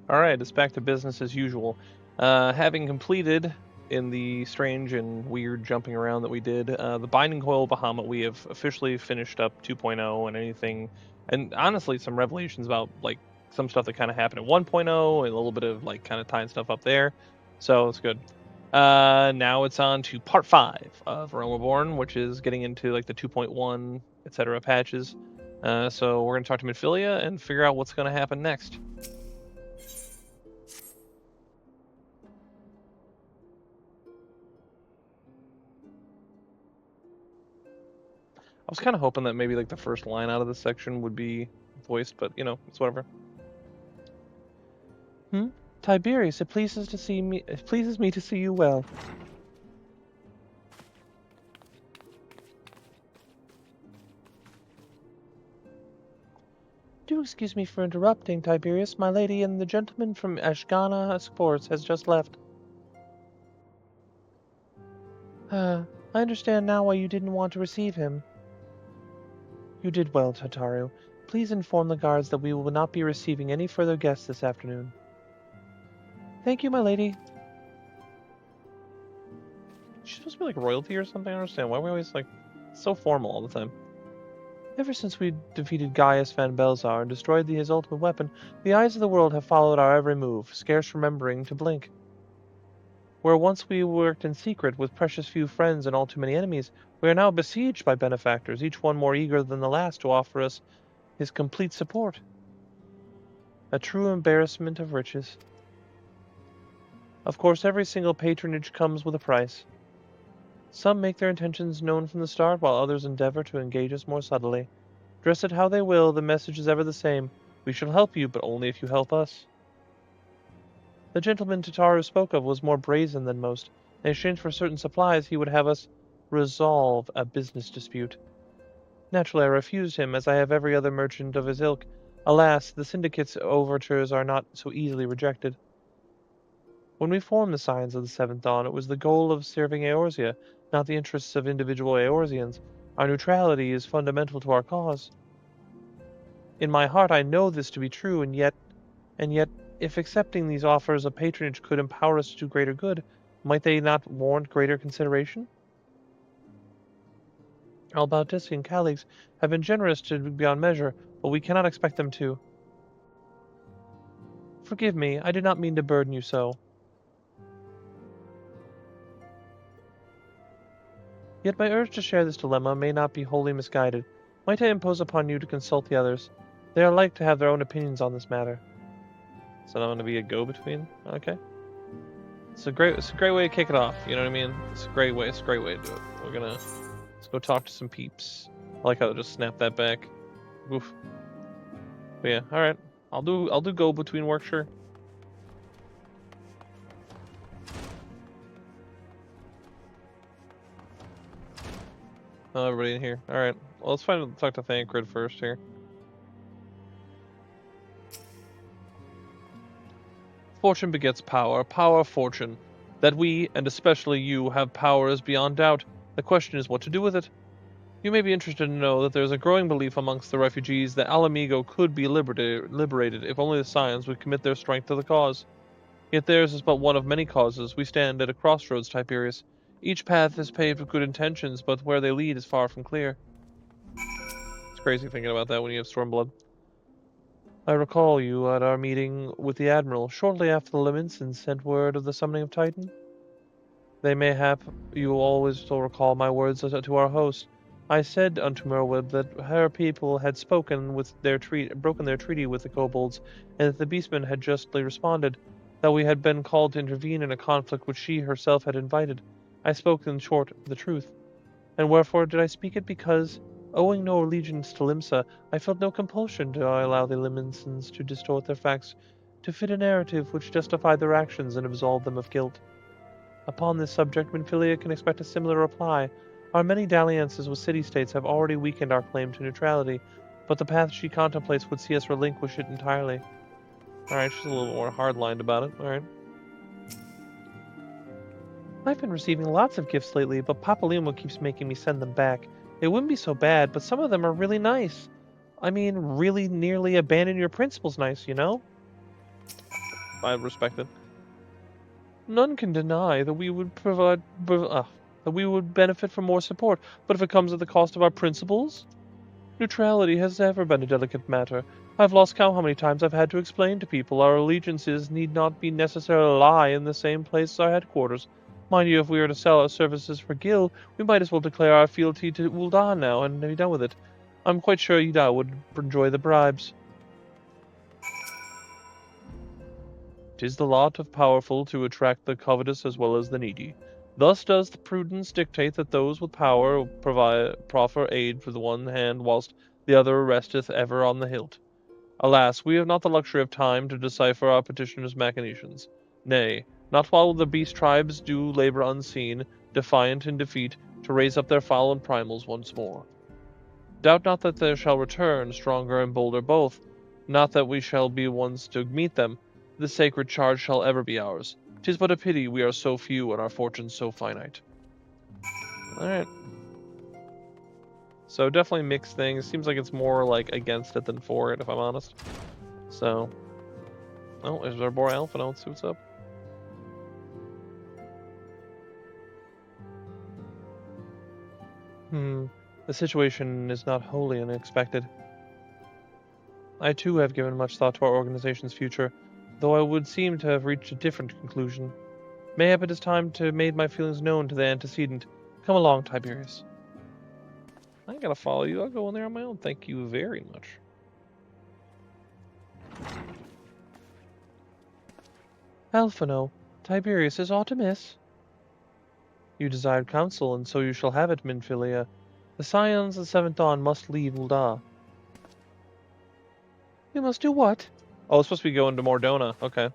Alright, it's back to business as usual. Having completed in the strange and weird jumping around that we did, the Binding Coil Bahamut, we have officially finished up 2.0 and anything, and honestly, some revelations about, like, some stuff that kind of happened at 1.0 and a little bit of, like, kind of tying stuff up there. So it's good. Now it's on to part 5 of Realm Reborn, which is getting into, like, the 2.1, etc. patches. So we're going to talk to Midphilia and figure out what's going to happen next. I was kind of hoping that maybe like the first line out of this section would be voiced, but you know, it's whatever. Tiberius, it pleases me to see you well. Do excuse me for interrupting, Tiberius. My lady and the gentleman from Ashgana Sports has just left. I understand now why you didn't want to receive him. You did well, Tataru. Please inform the guards that we will not be receiving any further guests this afternoon. Thank you, my lady. She's supposed to be like royalty or something? I don't understand. Why are we always like so formal all the time? Ever since we defeated Gaius Van Belzar and destroyed his ultimate weapon, the eyes of the world have followed our every move, scarce remembering to blink. Where once we worked in secret with precious few friends and all too many enemies, we are now besieged by benefactors, each one more eager than the last to offer us his complete support. A true embarrassment of riches. Of course, every single patronage comes with a price. Some make their intentions known from the start, while others endeavor to engage us more subtly. Dress it how they will, the message is ever the same. We shall help you, but only if you help us. The gentleman Tataru spoke of was more brazen than most. In exchange for certain supplies, he would have us resolve a business dispute. Naturally, I refused him, as I have every other merchant of his ilk. Alas, the syndicate's overtures are not so easily rejected. When we formed the Scions of the Seventh Dawn, it was the goal of serving Eorzea, not the interests of individual Eorzeans. Our neutrality is fundamental to our cause. In my heart I know this to be true, and yet, if accepting these offers of patronage could empower us to do greater good, might they not warrant greater consideration? Our Baltisian colleagues have been generous to beyond measure, but we cannot expect them to. Forgive me, I did not mean to burden you so. Yet my urge to share this dilemma may not be wholly misguided. Might I impose upon you to consult the others? They are like to have their own opinions on this matter. So I'm going to be a go-between? Okay. It's a great way to kick it off, you know what I mean? It's a great way to do it. Let's go talk to some peeps. I like how they just snap that back. Oof. But yeah, alright. I'll do go-between work, sure. Oh, everybody in here. Alright. Well, let's talk to Thancred first here. Fortune begets power, power fortune. That we, and especially you, have power is beyond doubt. The question is what to do with it. You may be interested to know that there is a growing belief amongst the refugees that Alamigo could be liberated if only the Scions would commit their strength to the cause. Yet theirs is but one of many causes. We stand at a crossroads, Tiberius. Each path is paved with good intentions, but where they lead is far from clear. It's crazy thinking about that when you have Stormblood. I recall you at our meeting with the Admiral shortly after the Liminsons sent word of the summoning of Titan. They mayhap you always still recall my words to our host. I said unto Merwib that her people had broken their treaty with the kobolds, and that the beastmen had justly responded, that we had been called to intervene in a conflict which she herself had invited. I spoke, in short, the truth. And wherefore did I speak it? Because, owing no allegiance to Limsa, I felt no compulsion to allow the Liminsons to distort their facts, to fit a narrative which justified their actions and absolved them of guilt. Upon this subject, Minfilia can expect a similar reply. Our many dalliances with city-states have already weakened our claim to neutrality, but the path she contemplates would see us relinquish it entirely. Alright, she's a little more hard-lined about it. Alright. I've been receiving lots of gifts lately, but Papalimo keeps making me send them back. It wouldn't be so bad, but some of them are really nice. I mean, really nearly abandon your principles nice, you know? I respect it. None can deny that we would that we would benefit from more support, but if it comes at the cost of our principles? Neutrality has never been a delicate matter. I've lost count how many times I've had to explain to people our allegiances need not be necessarily lie in the same place as our headquarters. Mind you, if we were to sell our services for Gil, we might as well declare our fealty to Ul'dah now and be done with it. I'm quite sure Ida would enjoy the bribes. 'Tis the lot of powerful to attract the covetous as well as the needy. Thus does the prudence dictate that those with power proffer aid for the one hand, whilst the other resteth ever on the hilt. Alas, we have not the luxury of time to decipher our petitioner's machinations. Nay, not while the beast tribes do labor unseen, defiant in defeat, to raise up their fallen primals once more. Doubt not that they shall return, stronger and bolder both. Not that we shall be ones to meet them. The sacred charge shall ever be ours. 'Tis but a pity we are so few and our fortunes so finite. Alright. So definitely mixed things. Seems like it's more like against it than for it, if I'm honest. So, oh, there's our boy Alpha. Let's see what's up. The situation is not wholly unexpected. I too have given much thought to our organization's future, though I would seem to have reached a different conclusion. Mayhap it is time to make my feelings known to the antecedent. Come along, Tiberius. I ain't gotta follow you. I'll go in there on my own. Thank you very much. Alphino, Tiberius is aught amiss. You desired counsel, and so you shall have it, Minfilia. The Scions of the Seventh Dawn must leave Ul'dah. We must do what? Oh, it's supposed to be going to Mordona. Okay.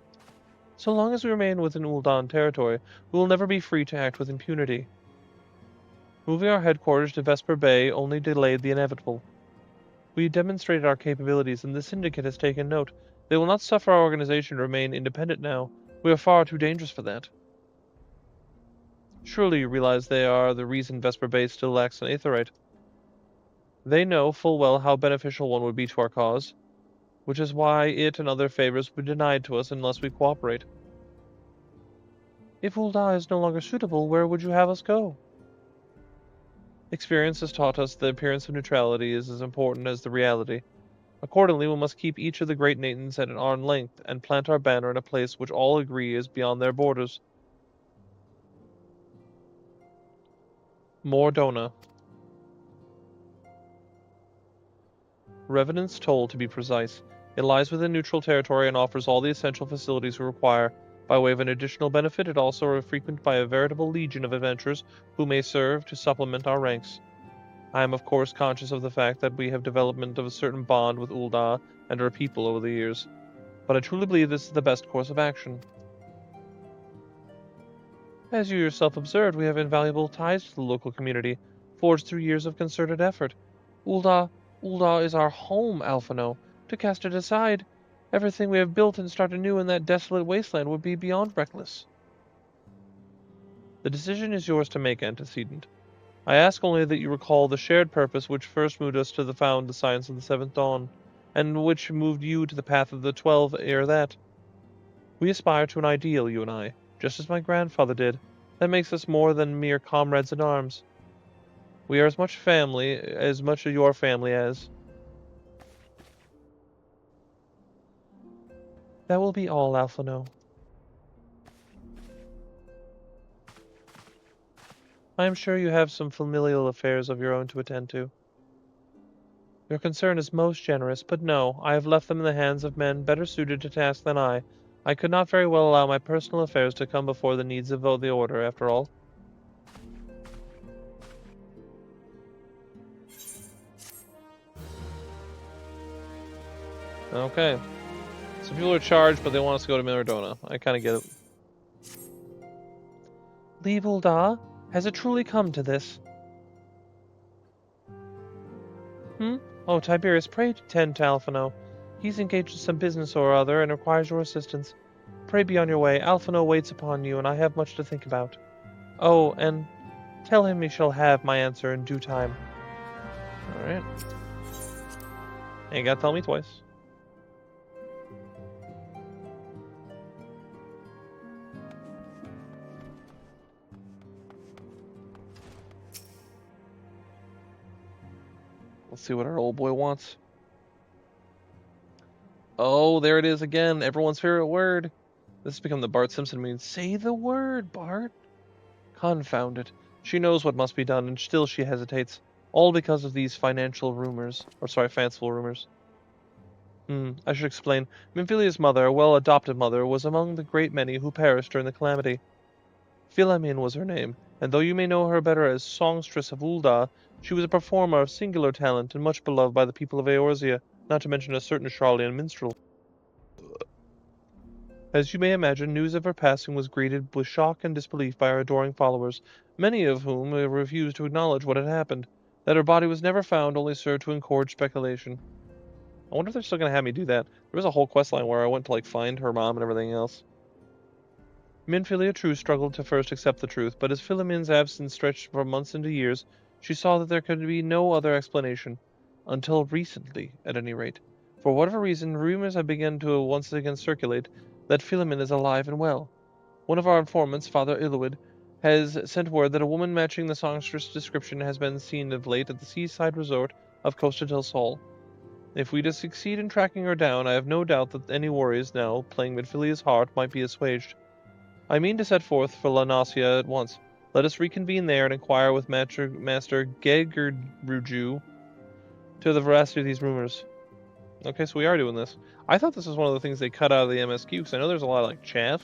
So long as we remain within Ul'dah territory, we will never be free to act with impunity. Moving our headquarters to Vesper Bay only delayed the inevitable. We demonstrated our capabilities, and the Syndicate has taken note. They will not suffer our organization to remain independent now. We are far too dangerous for that. Surely you realize they are the reason Vesper Bay still lacks an Aetheryte. They know full well how beneficial one would be to our cause, which is why it and other favors will be denied to us unless we cooperate. If Ul'dah is no longer suitable, where would you have us go? Experience has taught us the appearance of neutrality is as important as the reality. Accordingly, we must keep each of the great nations at an arm's length, and plant our banner in a place which all agree is beyond their borders. Mordona. Revenant's Toll, to be precise. It lies within neutral territory and offers all the essential facilities we require. By way of an additional benefit, it also is frequented by a veritable legion of adventurers who may serve to supplement our ranks. I am of course conscious of the fact that we have development of a certain bond with Ul'dah and her people over the years, but I truly believe this is the best course of action. As you yourself observed, we have invaluable ties to the local community, forged through years of concerted effort. Ul'dah is our home, Alphino. To cast it aside, everything we have built and start anew in that desolate wasteland would be beyond reckless. The decision is yours to make, Antecedent. I ask only that you recall the shared purpose which first moved us to found the Science of the Seventh Dawn, and which moved you to the path of the 12 ere that. We aspire to an ideal, you and I, just as my grandfather did. That makes us more than mere comrades in arms. We are as much of your family as... That will be all, Alphino. I am sure you have some familial affairs of your own to attend to. Your concern is most generous, but no, I have left them in the hands of men better suited to task than I. I could not very well allow my personal affairs to come before the needs of the Order, after all. Okay. Some people are charged, but they want us to go to Mordona. I kind of get it. Leave Ul'dah? Has it truly come to this? Oh, Tiberius, pray tend to Alphino. He's engaged in some business or other and requires your assistance. Pray be on your way. Alphino waits upon you, and I have much to think about. Oh, and tell him he shall have my answer in due time. Alright. Ain't gotta tell me twice. Let's see what our old boy wants. Oh, there it is again. Everyone's favorite word. This has become the Bart Simpson meme. Say the word, Bart. Confound it. She knows what must be done, and still she hesitates. All because of these fanciful rumors. I should explain. Minfilia's mother, a well-adopted mother, was among the great many who perished during the calamity. Philemon was her name, and though you may know her better as songstress of Ul'dah, she was a performer of singular talent and much beloved by the people of Eorzea, not to mention a certain Charlian minstrel. As you may imagine, news of her passing was greeted with shock and disbelief by her adoring followers, many of whom refused to acknowledge what had happened. That her body was never found only served to encourage speculation. I wonder if they're still going to have me do that. There was a whole questline where I went to find her mom and everything else. Minfilia True struggled to first accept the truth, but as Philemon's absence stretched for months into years, she saw that there could be no other explanation. Until recently, at any rate. For whatever reason, rumors have begun to once again circulate that Philemon is alive and well. One of our informants, Father Illowid, has sent word that a woman matching the songstress description has been seen of late at the seaside resort of Costa del Sol. If we succeed in tracking her down, I have no doubt that any worries now plaguing Minfilia's heart might be assuaged. I mean to set forth for La Nausea at once. Let us reconvene there and inquire with Master Gegerruju to the veracity of these rumors. Okay, so we are doing this. I thought this was one of the things they cut out of the MSQ, because I know there's a lot of chaff.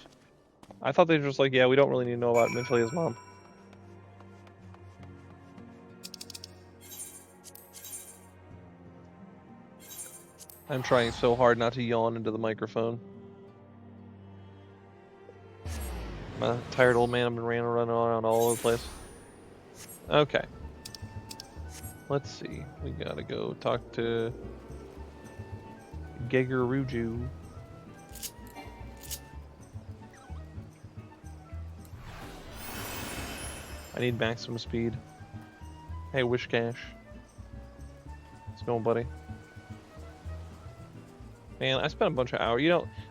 I thought they were just yeah, we don't really need to know about Minfilia's mom. I'm trying so hard not to yawn into the microphone. I'm a tired old man. I've been running around all over the place. Okay. Let's see. We gotta go talk to Gegerruju. I need maximum speed. Hey, Wishcash. What's going, buddy? Man, I spent a bunch of hours.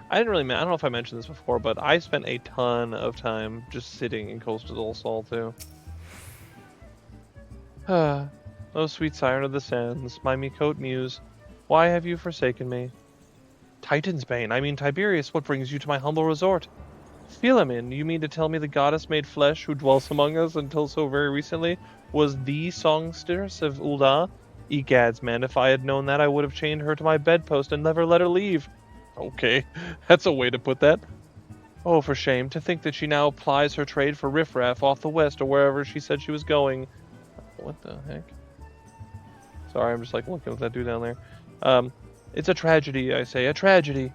I didn't really. I don't know if I mentioned this before, but I spent a ton of time just sitting in Costa del Sol too. Oh, sweet siren of the sands, my Mikote muse, why have you forsaken me? Titan's bane, I mean Tiberius, what brings you to my humble resort? Philemon, you mean to tell me the goddess made flesh who dwells among us until so very recently was the songstress of Ul'dah? Egads, man, if I had known that, I would have chained her to my bedpost and never let her leave. Okay, that's a way to put that. Oh, for shame, to think that she now plies her trade for riffraff off the west or wherever she said she was going. What the heck? Sorry, I'm just looking at that dude down there. It's a tragedy, I say, a tragedy.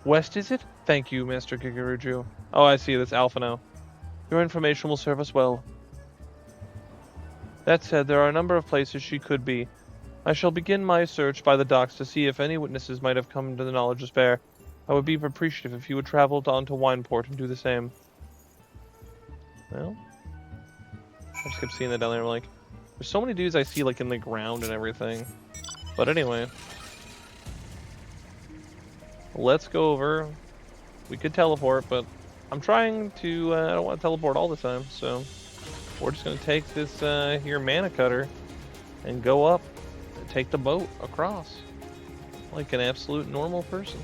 West, is it? Thank you, Master Gegerruju. Oh, I see, that's Alpha now. Your information will serve us well. That said, there are a number of places she could be. I shall begin my search by the docks to see if any witnesses might have come to the knowledge of Spare. I would be appreciative if you would travel on to Wineport and do the same. Well, I just kept seeing that down there. I'm there's so many dudes I see in the ground and everything. But anyway, let's go over. We could teleport, but I'm trying to. I don't want to teleport all the time, so we're just gonna take this here mana cutter and go up and take the boat across like an absolute normal person.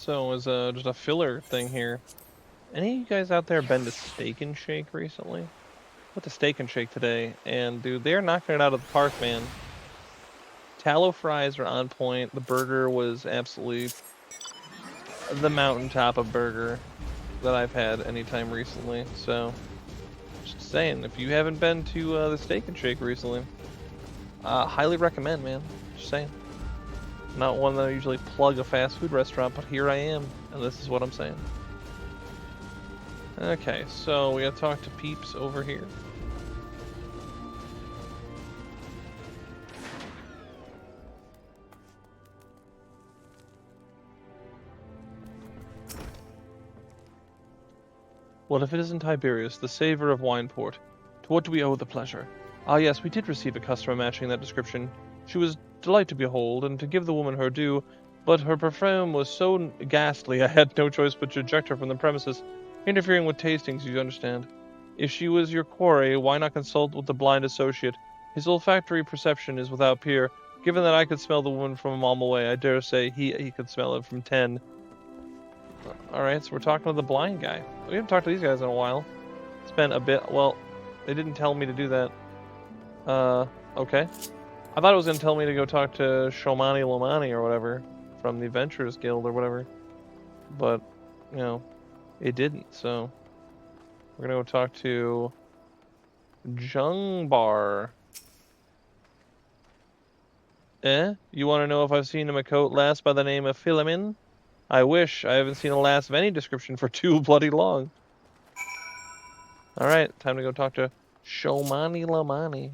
So as just a filler thing here, any of you guys out there been to Steak and Shake recently? Went to Steak and Shake today, and dude, they're knocking it out of the park, man. Tallow fries are on point. The burger was absolutely the mountaintop of burger that I've had anytime recently. So, just saying, if you haven't been to the Steak and Shake recently, highly recommend, man. Just saying. Not one that I usually plug a fast food restaurant, but here I am, and this is what I'm saying. Okay, so we gotta talk to peeps over here. Well, if it isn't Tiberius, the savior of Wineport, to what do we owe the pleasure? Ah, yes, we did receive a customer matching that description. She was delight to behold, and to give the woman her due, but her perfume was so ghastly I had no choice but to eject her from the premises, interfering with tastings, you understand. If she was your quarry, why not consult with the blind associate? His olfactory perception is without peer. Given that I could smell the woman from a mile away, I dare say he could smell it from 10. Alright, so we're talking to the blind guy. We haven't talked to these guys in a while. It's been a bit. Well, they didn't tell me to do that. Okay. I thought it was going to tell me to go talk to Shomani Lomani or whatever from the Adventurers Guild or whatever. But, you know, it didn't, so we're going to go talk to Jungbar. You want to know if I've seen him a coat lass by the name of Philomin? I wish. I haven't seen a lass of any description for too bloody long. Alright, time to go talk to Shomani Lamani.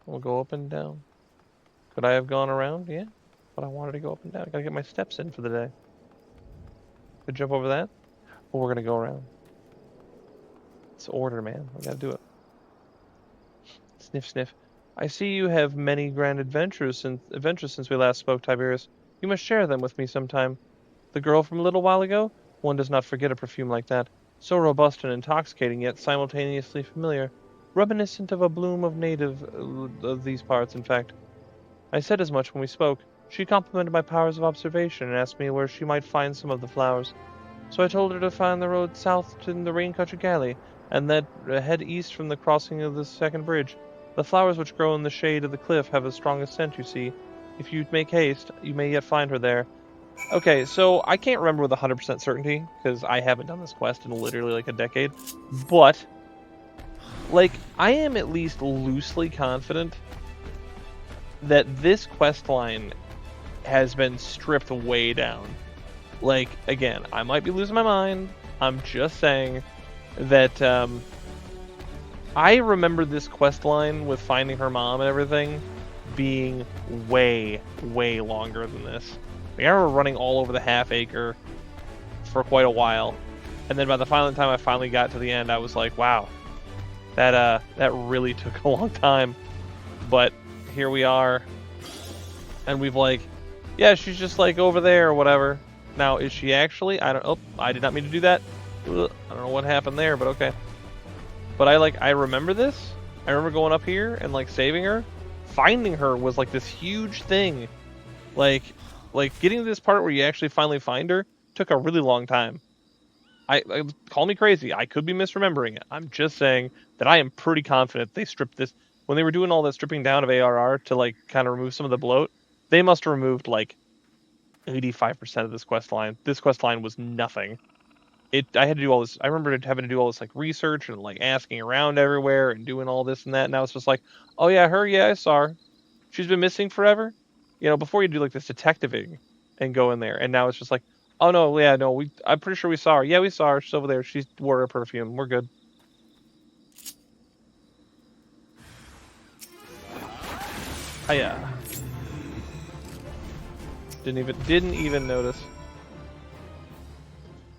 We'll go up and down. Could I have gone around? Yeah. But I wanted to go up and down. I gotta get my steps in for the day. Could jump over that? But we're gonna go around. It's order, man. We gotta do it. Sniff, sniff. I see you have many grand adventures since we last spoke, Tiberius. You must share them with me sometime. The girl from a little while ago? One does not forget a perfume like that. So robust and intoxicating, yet simultaneously familiar. Reminiscent of a bloom of native of these parts, in fact. I said as much when we spoke. She complimented my powers of observation and asked me where she might find some of the flowers. So I told her to find the road south to the rain-country galley, and that head east from the crossing of the second bridge. The flowers which grow in the shade of the cliff have the strongest scent, you see. If you make haste, you may yet find her there. Okay, so I can't remember with 100% certainty, because I haven't done this quest in literally like a decade, but, like, I am at least loosely confident that this quest line has been stripped way down. Like, again, I might be losing my mind. I'm just saying that I remember this quest line with finding her mom and everything being way, way longer than this. Like, I remember running all over the half acre for quite a while, and then by the final time I finally got to the end, I was like, wow, that really took a long time. But here we are, and we've like, yeah, she's just like over there or whatever. Now, is she actually? I don't. Oh, I did not mean to do that. Ugh, I don't know what happened there, but okay. But I remember this. I remember going up here and like saving her. Finding her was like this huge thing. Like getting to this part where you actually finally find her took a really long time. I call me crazy. I could be misremembering it. I'm just saying that I am pretty confident they stripped this when they were doing all that stripping down of ARR to like kind of remove some of the bloat. They must have removed like 85% of this quest line. This quest line was nothing. I had to do all this. I remember having to do all this like research and like asking around everywhere and doing all this and that. And now it's just like, oh yeah, her. Yeah, I saw her. She's been missing forever. You know, before you do like this detectiving and go in there, and now it's just like, oh no, yeah, no, I'm pretty sure we saw her. Yeah, we saw her. She's over there. She wore her perfume. We're good. Yeah. Didn't even notice.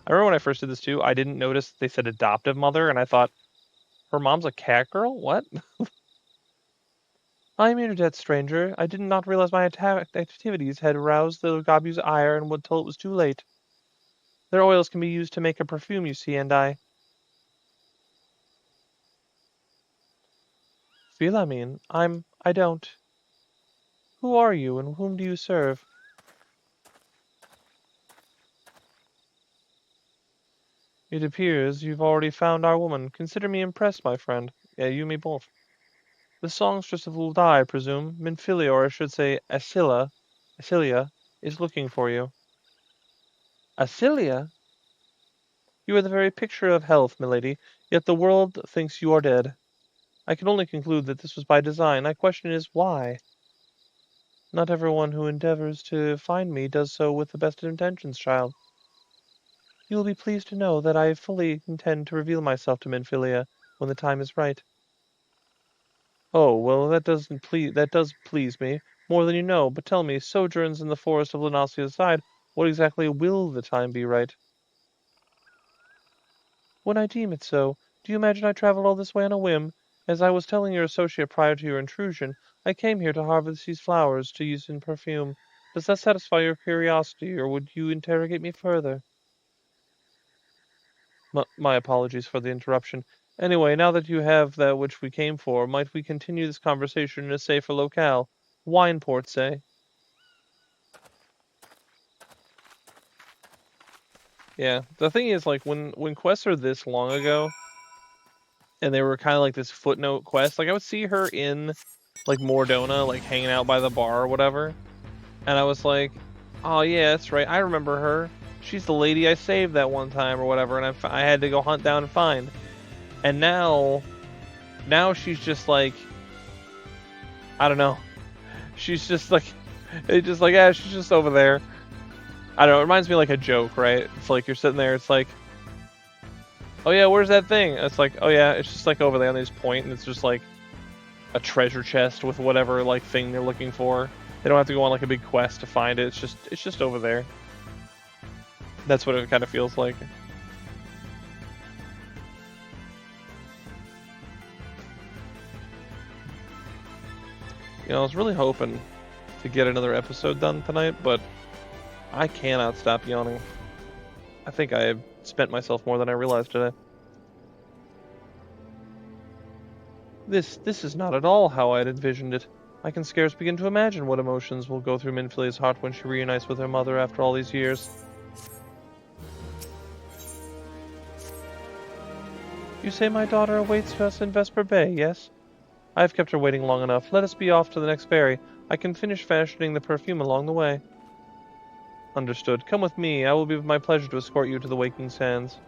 I remember when I first did this too, I didn't notice they said adoptive mother, and I thought, her mom's a cat girl? What? I'm your dead stranger. I did not realize my activities had aroused the Gabu's ire until it was too late. Their oils can be used to make a perfume, you see, and I feel, I don't. Who are you, and whom do you serve? It appears you've already found our woman. Consider me impressed, my friend. Yeah, you and me both. The songstress of Ul'dai, I presume, Minfilia, or I should say Asilia, is looking for you. Asilia? You are the very picture of health, milady, yet the world thinks you are dead. I can only conclude that this was by design. My question is, why? Not everyone who endeavors to find me does so with the best intentions, child. You will be pleased to know that I fully intend to reveal myself to Minfilia when the time is right. Oh, well, that does please me, more than you know, but tell me, sojourns in the forest of Lunasia's side, What exactly will the time be right? When I deem it so. Do you imagine I traveled all this way on a whim? As I was telling your associate prior to your intrusion, I came here to harvest these flowers to use in perfume. Does that satisfy your curiosity, or would you interrogate me further? My apologies for the interruption. Anyway, now that you have that which we came for, might we continue this conversation in a safer locale? Wineport, say? Yeah, the thing is, like, when quests are this long ago, and they were kind of like this footnote quest, like, I would see her in, like, Mordona, like, hanging out by the bar or whatever, and I was like, oh yeah, that's right, I remember her. She's the lady I saved that one time or whatever, and I had to go hunt down and find. And now she's just like, I don't know. She's just like, it's just like, yeah, she's just over there. I don't know, it reminds me of like a joke, right? It's like you're sitting there, it's like, oh yeah, where's that thing? It's like, oh yeah, it's just like over there on this point, and it's just like a treasure chest with whatever like thing they're looking for. They don't have to go on like a big quest to find it. It's just over there. That's what it kind of feels like. You know, I was really hoping to get another episode done tonight, but I cannot stop yawning. I think I have spent myself more than I realized today. This is not at all how I had envisioned it. I can scarce begin to imagine what emotions will go through Minfilia's heart when she reunites with her mother after all these years. You say my daughter awaits us in Vesper Bay, yes? I have kept her waiting long enough. Let us be off to the next ferry. I can finish fashioning the perfume along the way. Understood. Come with me. I will be my pleasure to escort you to the Waking Sands.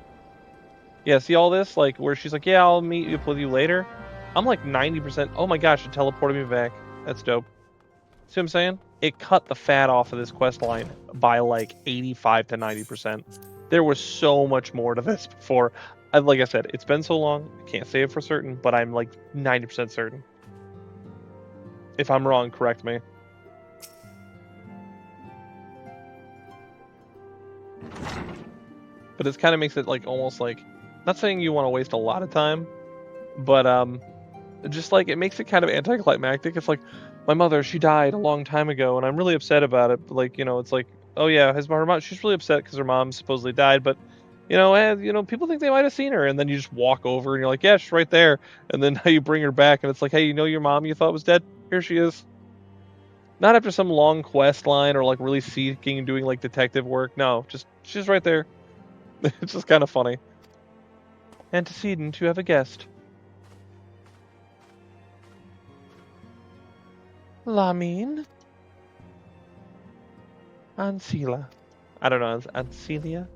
Yeah, see all this? Like, where she's like, yeah, I'll meet up with you later. I'm like 90%. Oh my gosh, it teleported me back. That's dope. See what I'm saying? It cut the fat off of this quest line by like 85 to 90%. There was so much more to this before. Like I said, it's been so long, I can't say it for certain, but I'm like 90% certain. If I'm wrong, correct me. But it kind of makes it like almost like, not saying you want to waste a lot of time, but just like it makes it kind of anticlimactic. It's like, my mother, she died a long time ago, and I'm really upset about it. But like, you know, it's like, oh yeah, her mom, she's really upset because her mom supposedly died, but people think they might have seen her, and then you just walk over and you're like, yeah, she's right there, and then you bring her back, and it's like, hey, you know your mom you thought was dead? Here she is. Not after some long quest line or like really seeking and doing like detective work. No, just she's right there. It's just kind of funny. Antecedent, you have a guest. Lamine? Ancila. I don't know, Ancilia?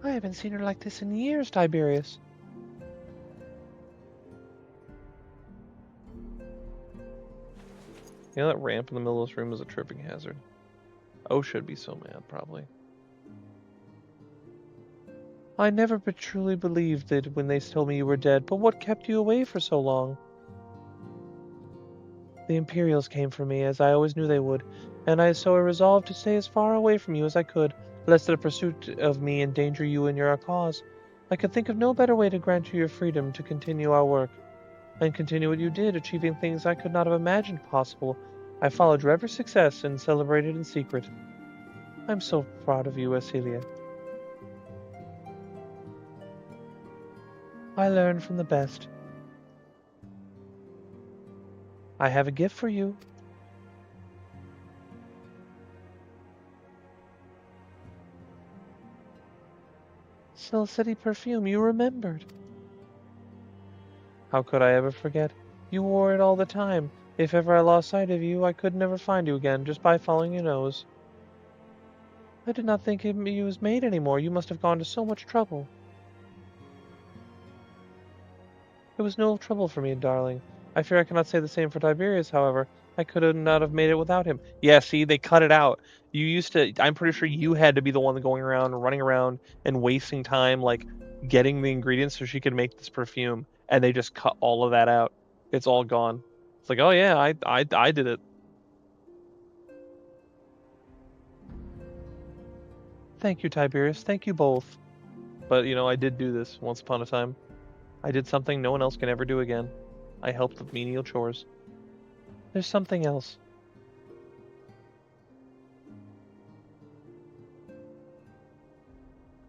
I haven't seen her like this in years, Tiberius. You know that ramp in the middle of this room is a tripping hazard. Oh, should be so mad, probably. I never truly believed it when they told me you were dead, but what kept you away for so long? The Imperials came for me, as I always knew they would, and I resolved to stay as far away from you as I could, lest the pursuit of me endanger you and your cause. I could think of no better way to grant you your freedom to continue our work, and continue what you did, achieving things I could not have imagined possible. I followed your every success and celebrated in secret. I'm so proud of you, Asilia. I learned from the best. I have a gift for you. Sill City perfume, you remembered. How could I ever forget? You wore it all the time. If ever I lost sight of you, I could never find you again, just by following your nose. I did not think it was made anymore. You must have gone to so much trouble. It was no trouble for me, darling. I fear I cannot say the same for Tiberius, however. I could not have made it without him. Yeah, see, they cut it out. You used to, I'm pretty sure you had to be the one going around, running around, and wasting time, like, getting the ingredients so she could make this perfume. And they just cut all of that out. It's all gone. It's like, oh yeah, I did it. Thank you, Tiberius. Thank you both. But, I did do this once upon a time. I did something no one else can ever do again. I helped with menial chores. There's something else.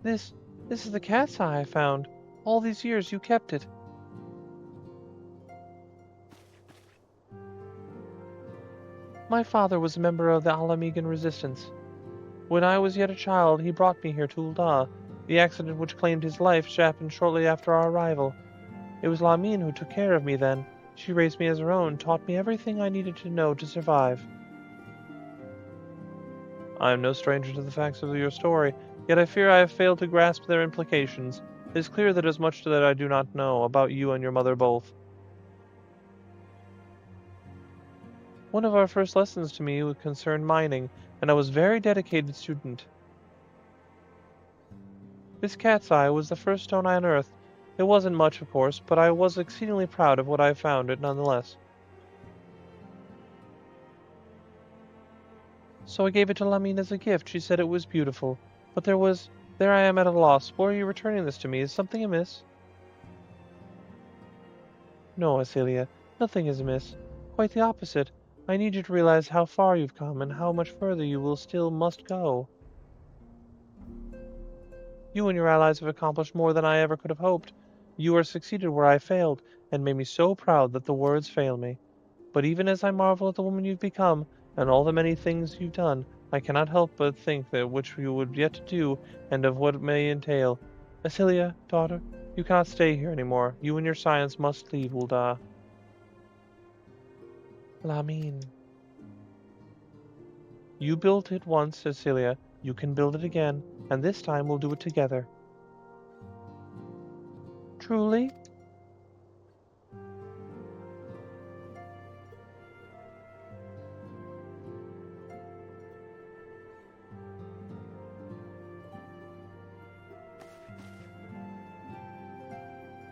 This, this is the cat's eye I found. All these years you kept it. My father was a member of the Alamegan resistance. When I was yet a child, he brought me here to Ul'dah. The accident which claimed his life happened shortly after our arrival. It was Lamine who took care of me then. She raised me as her own, taught me everything I needed to know to survive. I am no stranger to the facts of your story, yet I fear I have failed to grasp their implications. It is clear that there is much that I do not know about you and your mother both. One of our first lessons to me would concern mining, and I was a very dedicated student. This cat's eye was the first stone I unearthed. It wasn't much, of course, but I was exceedingly proud of what I found it nonetheless. So I gave it to Lamine as a gift. She said it was beautiful. But there I am at a loss. Why are you returning this to me? Is something amiss? No, Acelia, nothing is amiss. Quite the opposite. I need you to realize how far you've come and how much further you will still must go. You and your allies have accomplished more than I ever could have hoped. You have succeeded where I failed, and made me so proud that the words fail me. But even as I marvel at the woman you've become, and all the many things you've done, I cannot help but think that which you would yet to do, and of what it may entail. Acelia, daughter, you cannot stay here any more. You and your science must leave Ul'dah. Lamine. You built it once, Cecilia. You can build it again, and this time we'll do it together. Truly?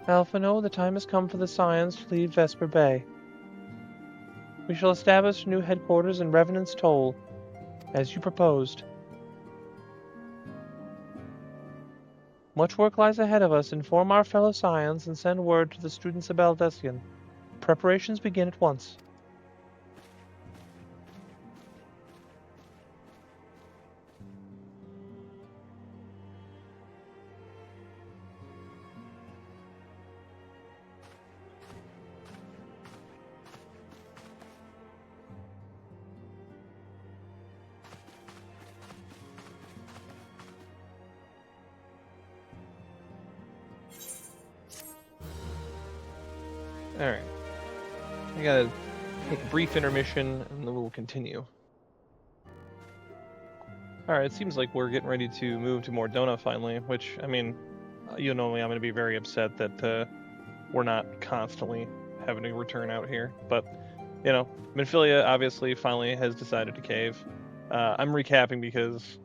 Alphino, the time has come for the Scions to leave Vesper Bay. We shall establish new headquarters in Revenant's Toll, as you proposed. Much work lies ahead of us. Inform our fellow Scions and send word to the students of Baldessian. Preparations begin at once. Alright. I gotta take a brief intermission, and then we'll continue. Alright, it seems like we're getting ready to move to Mordona finally, which, I mean, you know me, I'm gonna be very upset that we're not constantly having to return out here. But, Minfilia obviously finally has decided to cave. I'm recapping because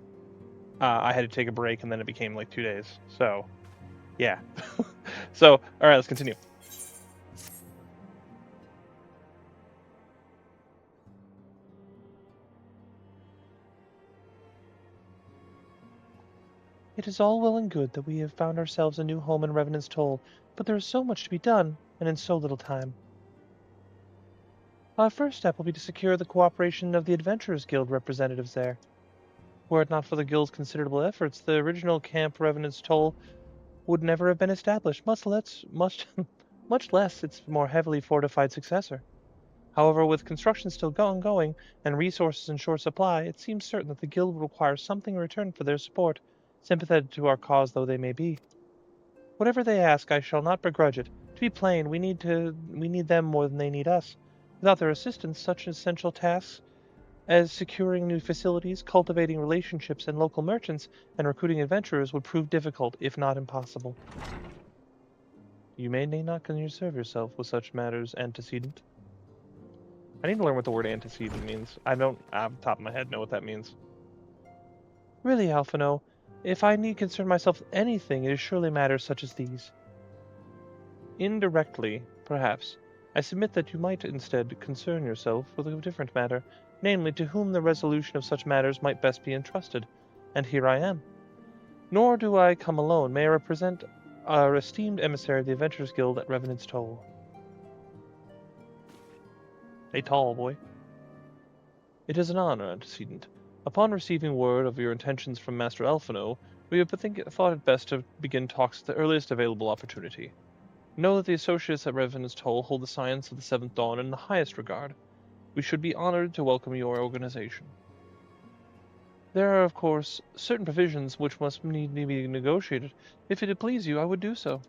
I had to take a break and then it became like 2 days. So, yeah. So, alright, let's continue. It is all well and good that we have found ourselves a new home in Revenant's Toll, but there is so much to be done, and in so little time. Our first step will be to secure the cooperation of the Adventurers Guild representatives there. Were it not for the Guild's considerable efforts, the original Camp Revenant's Toll would never have been established, much less its more heavily fortified successor. However, with construction still ongoing and resources in short supply, it seems certain that the Guild will require something in return for their support, sympathetic to our cause though they may be. Whatever they ask, I shall not begrudge it. To be plain, we need them more than they need us. Without their assistance, such essential tasks as securing new facilities, cultivating relationships and local merchants, and recruiting adventurers would prove difficult, if not impossible. You may not concern yourself with such matters antecedent. I need to learn what the word antecedent means. I don't, off the top of my head, know what that means. Really, Alphino, if I need concern myself with anything, it is surely matters such as these. Indirectly, perhaps. I submit that you might instead concern yourself with a different matter, namely to whom the resolution of such matters might best be entrusted. And here I am. Nor do I come alone. May I represent our esteemed emissary of the Adventurers Guild at Revenant's Toll. A tall boy. It is an honor, antecedent. Upon receiving word of your intentions from Master Alphino, we have thought it best to begin talks at the earliest available opportunity. Know that the associates at Revenant's Toll hold the science of the Seventh Dawn in the highest regard. We should be honored to welcome your organization. There are, of course, certain provisions which must need to be negotiated. If it please you, I would do so.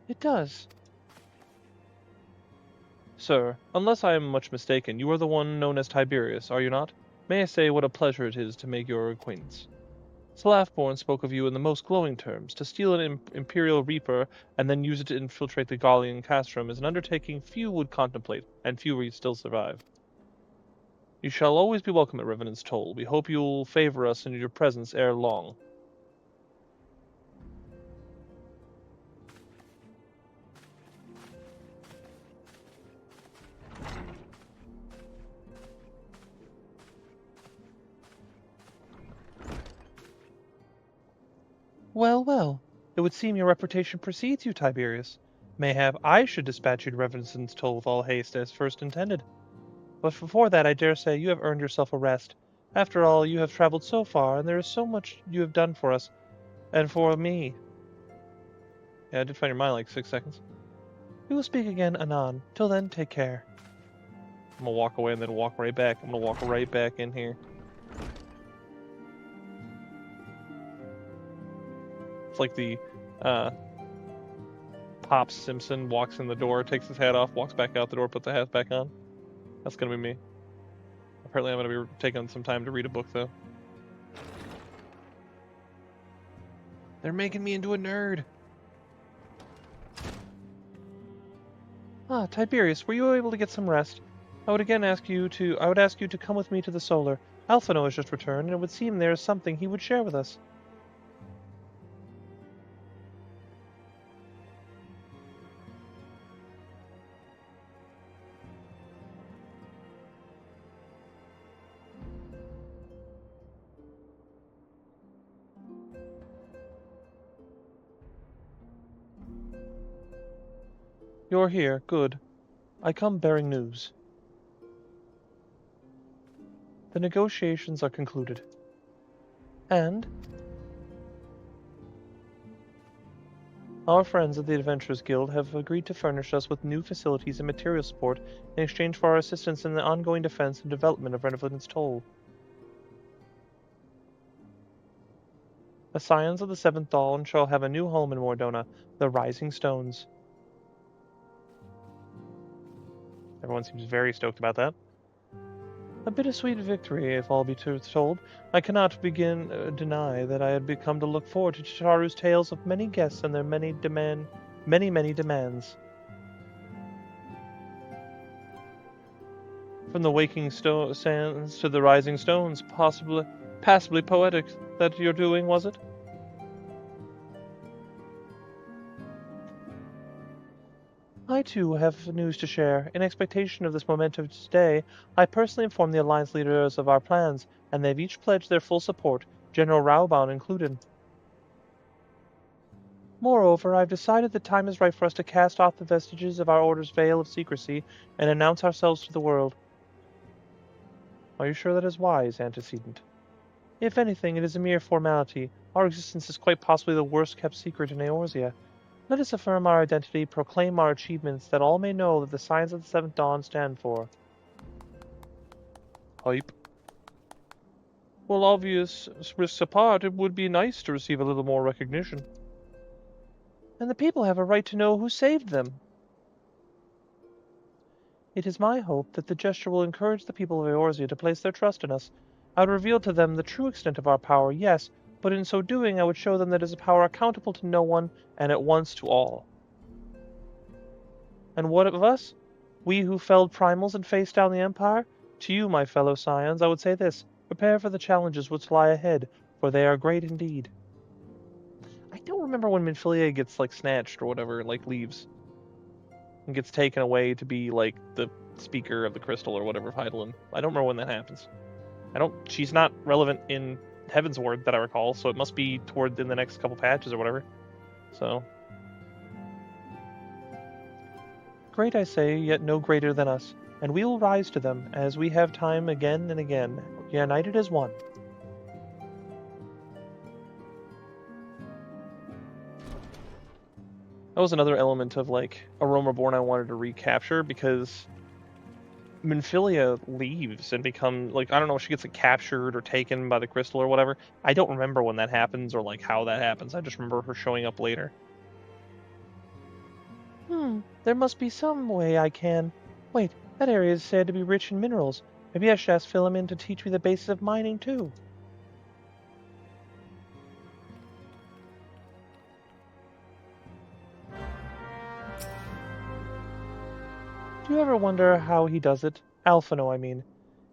It does. Sir, unless I am much mistaken, you are the one known as Tiberius, are you not? May I say what a pleasure it is to make your acquaintance? Slaffborn spoke of you in the most glowing terms. To steal an Imperial Reaper and then use it to infiltrate the Gallian castrum is an undertaking few would contemplate, and few would still survive. You shall always be welcome at Revenant's Toll. We hope you'll favor us in your presence ere long. Well, well, it would seem your reputation precedes you, Tiberius. Mayhap I should dispatch you to Revenant's Toll with all haste as first intended. But before that, I dare say you have earned yourself a rest. After all, you have traveled so far, and there is so much you have done for us, and for me. Yeah, I did find your mind like 6 seconds. We will speak again anon. Till then, take care. I'm gonna walk away and then walk right back. I'm gonna walk right back in here. It's like the Pops Simpson walks in the door, takes his hat off, walks back out the door, puts the hat back on. That's gonna be me. Apparently I'm gonna be taking some time to read a book though. They're making me into a nerd. Ah, Tiberius, were you able to get some rest? I would ask you to come with me to the Solar. Alphino has just returned, and it would seem there is something he would share with us. You're here, good. I come bearing news. The negotiations are concluded. And our friends of the Adventurers Guild have agreed to furnish us with new facilities and material support in exchange for our assistance in the ongoing defense and development of Revenant's Toll. The Scions of the Seventh Dawn shall have a new home in Mordona, the Rising Stones. Everyone seems very stoked about that. A bittersweet victory, if all be told. I cannot deny that I had come to look forward to Chitaru's tales of many guests and their many demands. From the waking sands to the rising stones, passably poetic that you're doing, was it? I too have news to share. In expectation of this momentous day, I personally informed the Alliance leaders of our plans, and they've each pledged their full support, General Raubaun included. Moreover, I've decided the time is right for us to cast off the vestiges of our order's veil of secrecy and announce ourselves to the world. Are you sure that is wise, antecedent? If anything, it is a mere formality. Our existence is quite possibly the worst kept secret in Eorzea. Let us affirm our identity, proclaim our achievements, that all may know that the Scions of the Seventh Dawn stand for. Hype. Well, obvious risks apart, it would be nice to receive a little more recognition. And the people have a right to know who saved them. It is my hope that the gesture will encourage the people of Eorzea to place their trust in us. I would reveal to them the true extent of our power, yes, but in so doing I would show them that it is a power accountable to no one, and at once to all. And what of us? We who felled primals and faced down the Empire? To you, my fellow scions, I would say this. Prepare for the challenges which lie ahead, for they are great indeed. I don't remember when Minfilia gets, like, snatched or whatever, like, leaves. And gets taken away to be, like, the speaker of the crystal or whatever Hydaelyn. I don't remember when that happens. She's not relevant in Heavensward that I recall, so it must be toward in the next couple patches or whatever. So. Great, I say, yet no greater than us, and we will rise to them, as we have time again and again, united as one. That was another element of, like, Aromaborn I wanted to recapture, because Minfilia leaves and becomes, like, I don't know if she gets, like, captured or taken by the crystal or whatever. I don't remember when that happens or, like, how that happens. I just remember her showing up later. There must be some way I can. Wait, that area is said to be rich in minerals. Maybe I should ask Philemon to teach me the basics of mining, too. Do you ever wonder how he does it? Alphino, I mean.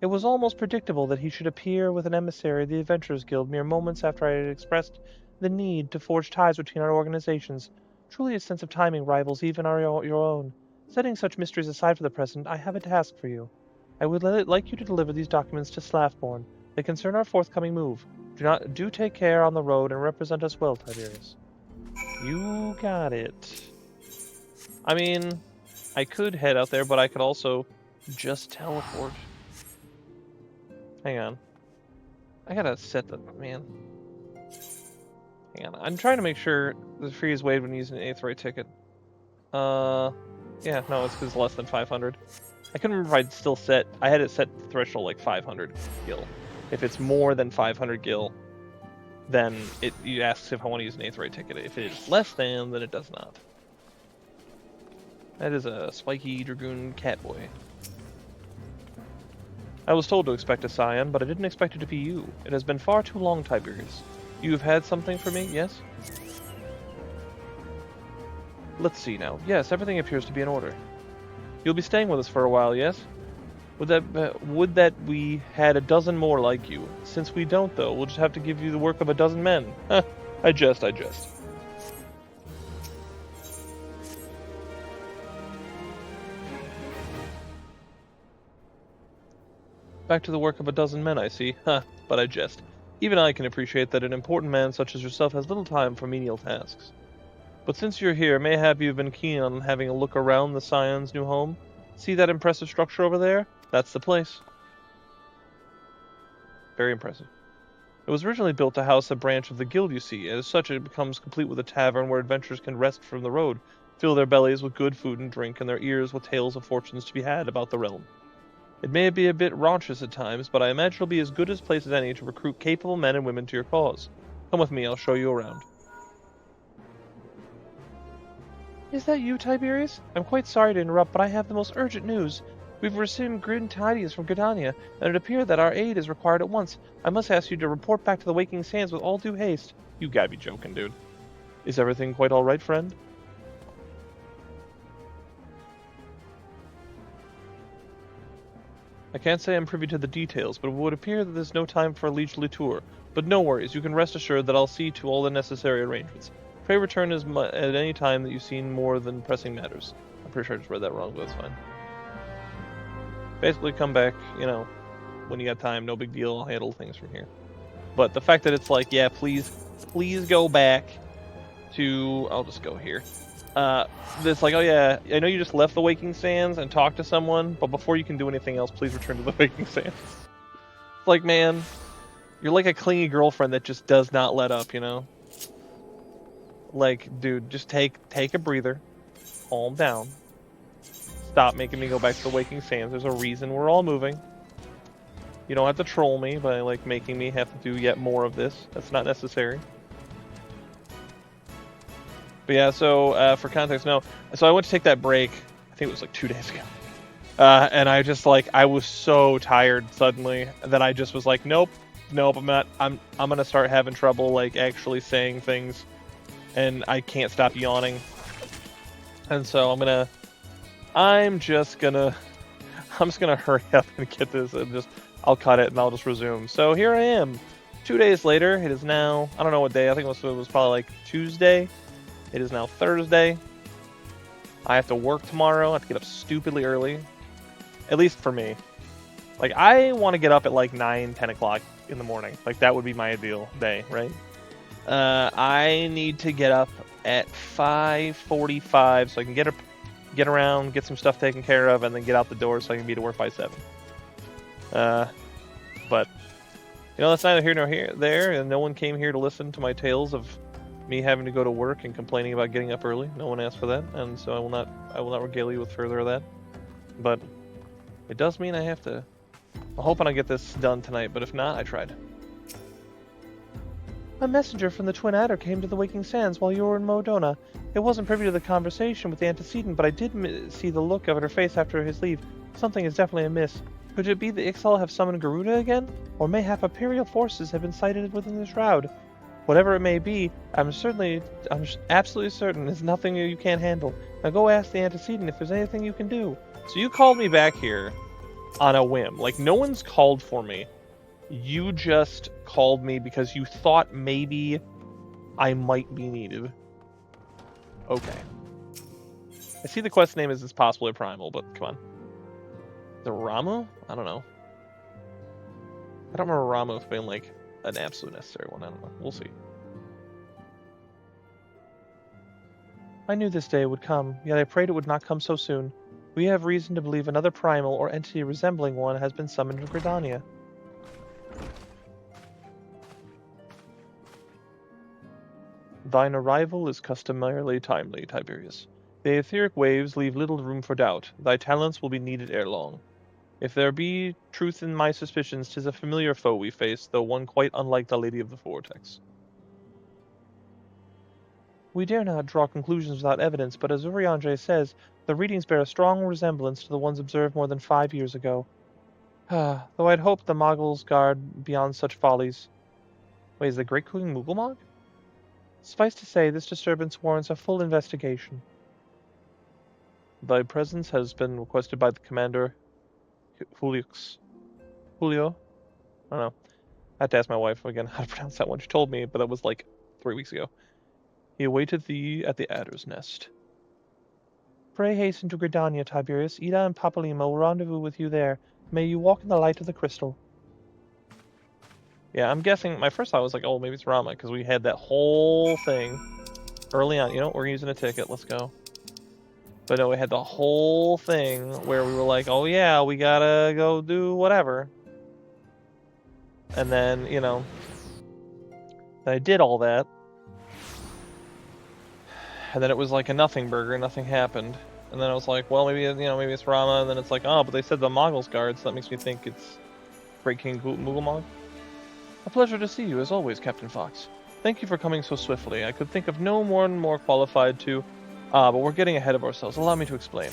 It was almost predictable that he should appear with an emissary of the Adventurers Guild mere moments after I had expressed the need to forge ties between our organizations. Truly a sense of timing rivals even your own. Setting such mysteries aside for the present, I have a task for you. I would like you to deliver these documents to Slathborn. They concern our forthcoming move. Do take care on the road and represent us well, Tiberius. You got it. I mean, I could head out there, but I could also just teleport. Hang on. I gotta set the... man. Hang on. I'm trying to make sure the freeze wave when using an Aetheryte ticket. Yeah, no, it's because it's less than 500. I couldn't remember if I'd still set... I had it set the threshold like 500 gil. If it's more than 500 gil, then it asks if I want to use an Aetheryte ticket. If it is less than, then it does not. That is a spiky dragoon catboy. I was told to expect a scion, but I didn't expect it to be you. It has been far too long, Tiberius. You have had something for me, yes? Let's see now. Yes, everything appears to be in order. You'll be staying with us for a while, yes? Would that we had a dozen more like you? Since we don't, though, we'll just have to give you the work of a dozen men. I jest. Back to the work of a dozen men, I see. But I jest. Even I can appreciate that an important man such as yourself has little time for menial tasks. But since you're here, mayhap you've been keen on having a look around the Scion's new home? See that impressive structure over there? That's the place. Very impressive. It was originally built to house a branch of the guild, you see. As such, it becomes complete with a tavern where adventurers can rest from the road, fill their bellies with good food and drink, and their ears with tales of fortunes to be had about the realm. It may be a bit raunchous at times, but I imagine it'll be as good a place as any to recruit capable men and women to your cause. Come with me, I'll show you around. Is that you, Tiberius? I'm quite sorry to interrupt, but I have the most urgent news. We've received grim tidings from Gridania, and it appears that our aid is required at once. I must ask you to report back to the Waking Sands with all due haste. You gotta be joking, dude. Is everything quite alright, friend? I can't say I'm privy to the details, but it would appear that there's no time for a leisurely tour. But no worries, you can rest assured that I'll see to all the necessary arrangements. Pray return at any time that you've seen more than pressing matters. I'm pretty sure I just read that wrong, but that's fine. Basically, come back, you know, when you got time, no big deal, I'll handle things from here. But the fact that it's like, yeah, please go back to... I'll just go here. It's like, oh yeah, I know you just left the Waking Sands and talked to someone, but before you can do anything else, please return to the Waking Sands. It's like, man, you're like a clingy girlfriend that just does not let up, you know? Like, dude, just take a breather, calm down, stop making me go back to the Waking Sands. There's a reason we're all moving. You don't have to troll me by, like, making me have to do yet more of this. That's not necessary. But yeah, so for context, no. So I went to take that break, I think it was like 2 days ago. And I just, like, I was so tired suddenly that I just was like, nope, I'm not, I'm gonna start having trouble, like, actually saying things. And I can't stop yawning. And so I'm gonna I'm just gonna hurry up and get this and I'll cut it and I'll just resume. So here I am. 2 days later, it is now, I don't know what day, I think it was probably like Tuesday. It is now Thursday. I have to work tomorrow. I have to get up stupidly early. At least for me. Like, I want to get up at like 9, 10 o'clock in the morning. Like, that would be my ideal day, right? I need to get up at 5:45 so I can get around, get some stuff taken care of, and then get out the door so I can be to work by 7. But, that's neither here nor there, and no one came here to listen to my tales of me having to go to work and complaining about getting up early. No one asked for that, and so I will not regale you with further of that. But it does mean I have to. I'm hoping I get this done tonight, but if not, I tried. A messenger from the Twin Adder came to the Waking Sands while you were in Modona. It wasn't privy to the conversation with the antecedent, but I did see the look of her face after his leave. Something is definitely amiss. Could it be the Ixal have summoned Garuda again? Or mayhap Imperial forces have been sighted within the shroud? Whatever it may be, I'm absolutely certain it's nothing you can't handle. Now go ask the antecedent if there's anything you can do. So you called me back here on a whim. Like, no one's called for me. You just called me because you thought maybe I might be needed. Okay. I see the quest name is possibly Primal, but come on. The Ramu? I don't know. I don't remember Ramu being like an absolute necessary one. I don't know. We'll see. I knew this day would come, yet I prayed it would not come so soon. We have reason to believe another primal or entity resembling one has been summoned to Gridania. Thine arrival is customarily timely, Tiberius. The etheric waves leave little room for doubt. Thy talents will be needed ere long. If there be truth in my suspicions, 'tis a familiar foe we face, though one quite unlike the Lady of the Vortex. We dare not draw conclusions without evidence, but as Urianger says, the readings bear a strong resemblance to the ones observed more than 5 years ago. Though I'd hoped the Moggles guard beyond such follies. Wait, is the Great King Moogle Mog? Suffice to say, this disturbance warrants a full investigation. Thy presence has been requested by the Commander Julio? I don't know. I had to ask my wife again how to pronounce that one. She told me, but that was like 3 weeks ago. He awaited thee at the Adder's Nest. Pray hasten to Gridania, Tiberius. Ida and Papalima will rendezvous with you there. May you walk in the light of the crystal. Yeah, I'm guessing, my first thought was like, oh, maybe it's Rama, because we had that whole thing early on. We're using a ticket, let's go. But no, we had the whole thing where we were like, oh yeah, we gotta go do whatever. And then, I did all that. And then it was like a nothing burger, nothing happened. And then I was like, well, maybe it's Rama. And then it's like, oh, but they said the Moggles guard, so that makes me think it's Great King Moogle Mog. A pleasure to see you, as always, Captain Fox. Thank you for coming so swiftly. I could think of no one more qualified to... but we're getting ahead of ourselves. Allow me to explain.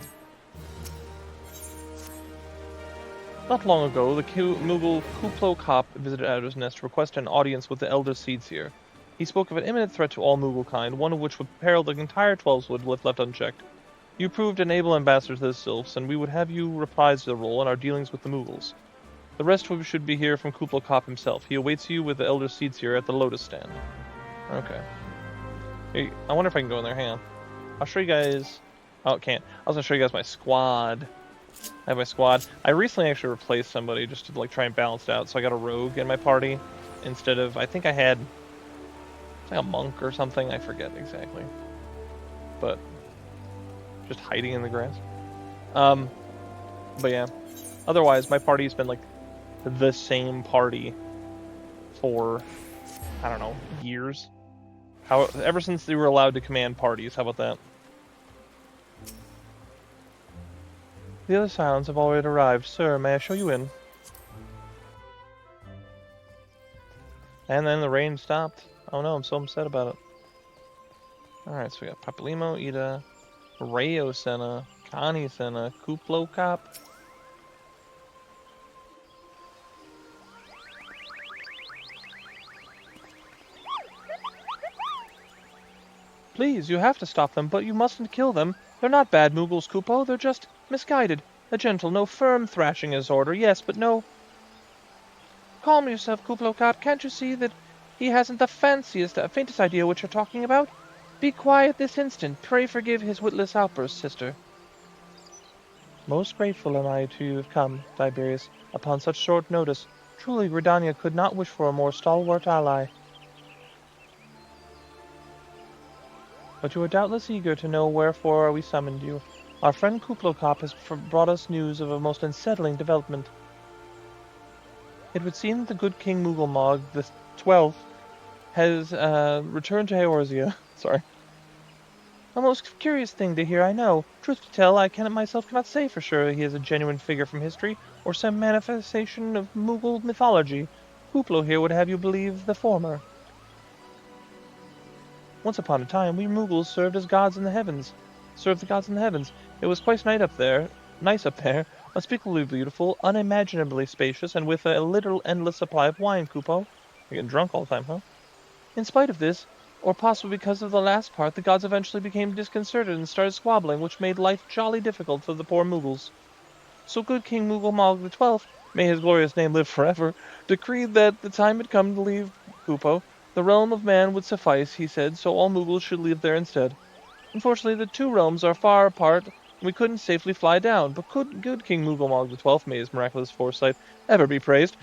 Not long ago, the Moogle Kuplo Kop visited Adder's Nest to request an audience with the Elder Seedseer. He spoke of an imminent threat to all Moogle kind, one of which would peril the entire Twelveswood if left unchecked. You proved an able ambassador to the Sylphs, and we would have you reprise the role in our dealings with the Moogles. The rest should be here from Kuplo Kop himself. He awaits you with the Elder Seedseer at the Lotus Stand. Okay. Hey, I wonder if I can go in there. Hang on. I'll show you guys... Oh, it can't. I was going to show you guys my squad. I have my squad. I recently actually replaced somebody just to try and balance it out. So I got a rogue in my party instead of... I think I had... like a monk or something. I forget exactly. But... just hiding in the grass. But yeah. Otherwise, my party's been the same party for, I don't know, years. Ever since they were allowed to command parties. How about that? The other Scions have already arrived. Sir, may I show you in? And then the rain stopped. Oh no, I'm so upset about it. Alright, so we got Papalimo, Ida, Rayo Senna, Connie Senna, Kuplo Kop. Please, you have to stop them, but you mustn't kill them. They're not bad Moogles, Kupo. They're just misguided. A gentle, no firm thrashing is order, yes, but no... Calm yourself, Kuplokot. Can't you see that he hasn't the faintest idea what you're talking about? Be quiet this instant. Pray forgive his witless outburst, sister. Most grateful am I to you have come, Tiberius, upon such short notice. Truly, Gridania could not wish for a more stalwart ally. But you are doubtless eager to know wherefore we summoned you. Our friend Kuplokop has brought us news of a most unsettling development. It would seem that the good King Moogle Mog, the 12th, has returned to Eorzea. Sorry. A most curious thing to hear, I know. Truth to tell, I myself cannot say for sure he is a genuine figure from history, or some manifestation of Moogle mythology. Kuplo here would have you believe the former. Once upon a time, we Moogles served the gods in the heavens. It was quite nice up there, unspeakably beautiful, unimaginably spacious, and with a literal endless supply of wine, Kupo. You're getting drunk all the time, huh? In spite of this, or possibly because of the last part, the gods eventually became disconcerted and started squabbling, which made life jolly difficult for the poor Moogles. So good King Moogle Mog the 12th, may his glorious name live forever, decreed that the time had come to leave Kupo. The realm of man would suffice, he said, so all Moogles should live there instead. Unfortunately, the two realms are far apart, and we couldn't safely fly down, but good King Moogle Mog the 12th, may his miraculous foresight ever be praised,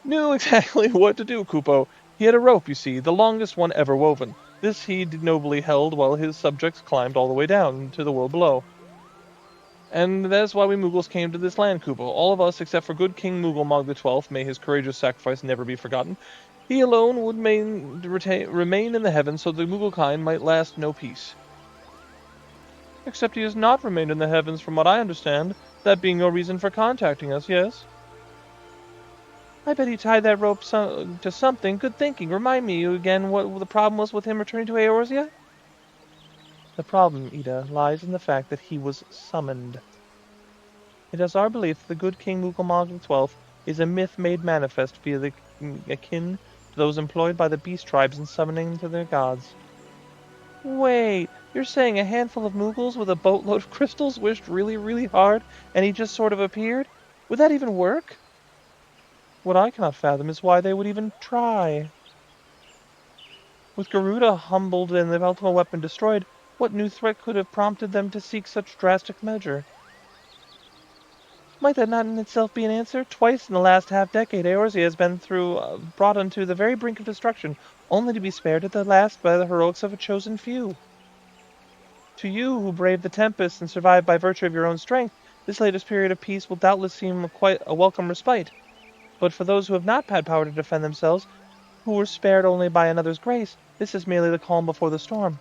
knew exactly what to do, Kupo. He had a rope, you see, the longest one ever woven. This he nobly held while his subjects climbed all the way down to the world below. And that's why we Moogles came to this land, Kupo. All of us, except for good King Moogle Mog the 12th, may his courageous sacrifice never be forgotten. He alone would remain in the heavens so the Moogle kind might last no peace. Except he has not remained in the heavens from what I understand, that being your reason for contacting us, yes? I bet he tied that rope to something. Good thinking. Remind me again what the problem was with him returning to Eorzea? The problem, Ida, lies in the fact that he was summoned. It is our belief that the good King Moogle the 12th is a myth made manifest via the akin to those employed by the beast tribes in summoning to their gods. Wait, you're saying a handful of Moogles with a boatload of crystals wished really, really hard, and he just sort of appeared? Would that even work? What I cannot fathom is why they would even try. With Garuda humbled and the ultimate weapon destroyed, what new threat could have prompted them to seek such drastic measure? Might that not in itself be an answer? Twice in the last half-decade, Eorzea has been brought unto the very brink of destruction, only to be spared at the last by the heroics of a chosen few. To you, who braved the tempest and survived by virtue of your own strength, this latest period of peace will doubtless seem quite a welcome respite. But for those who have not had power to defend themselves, who were spared only by another's grace, this is merely the calm before the storm.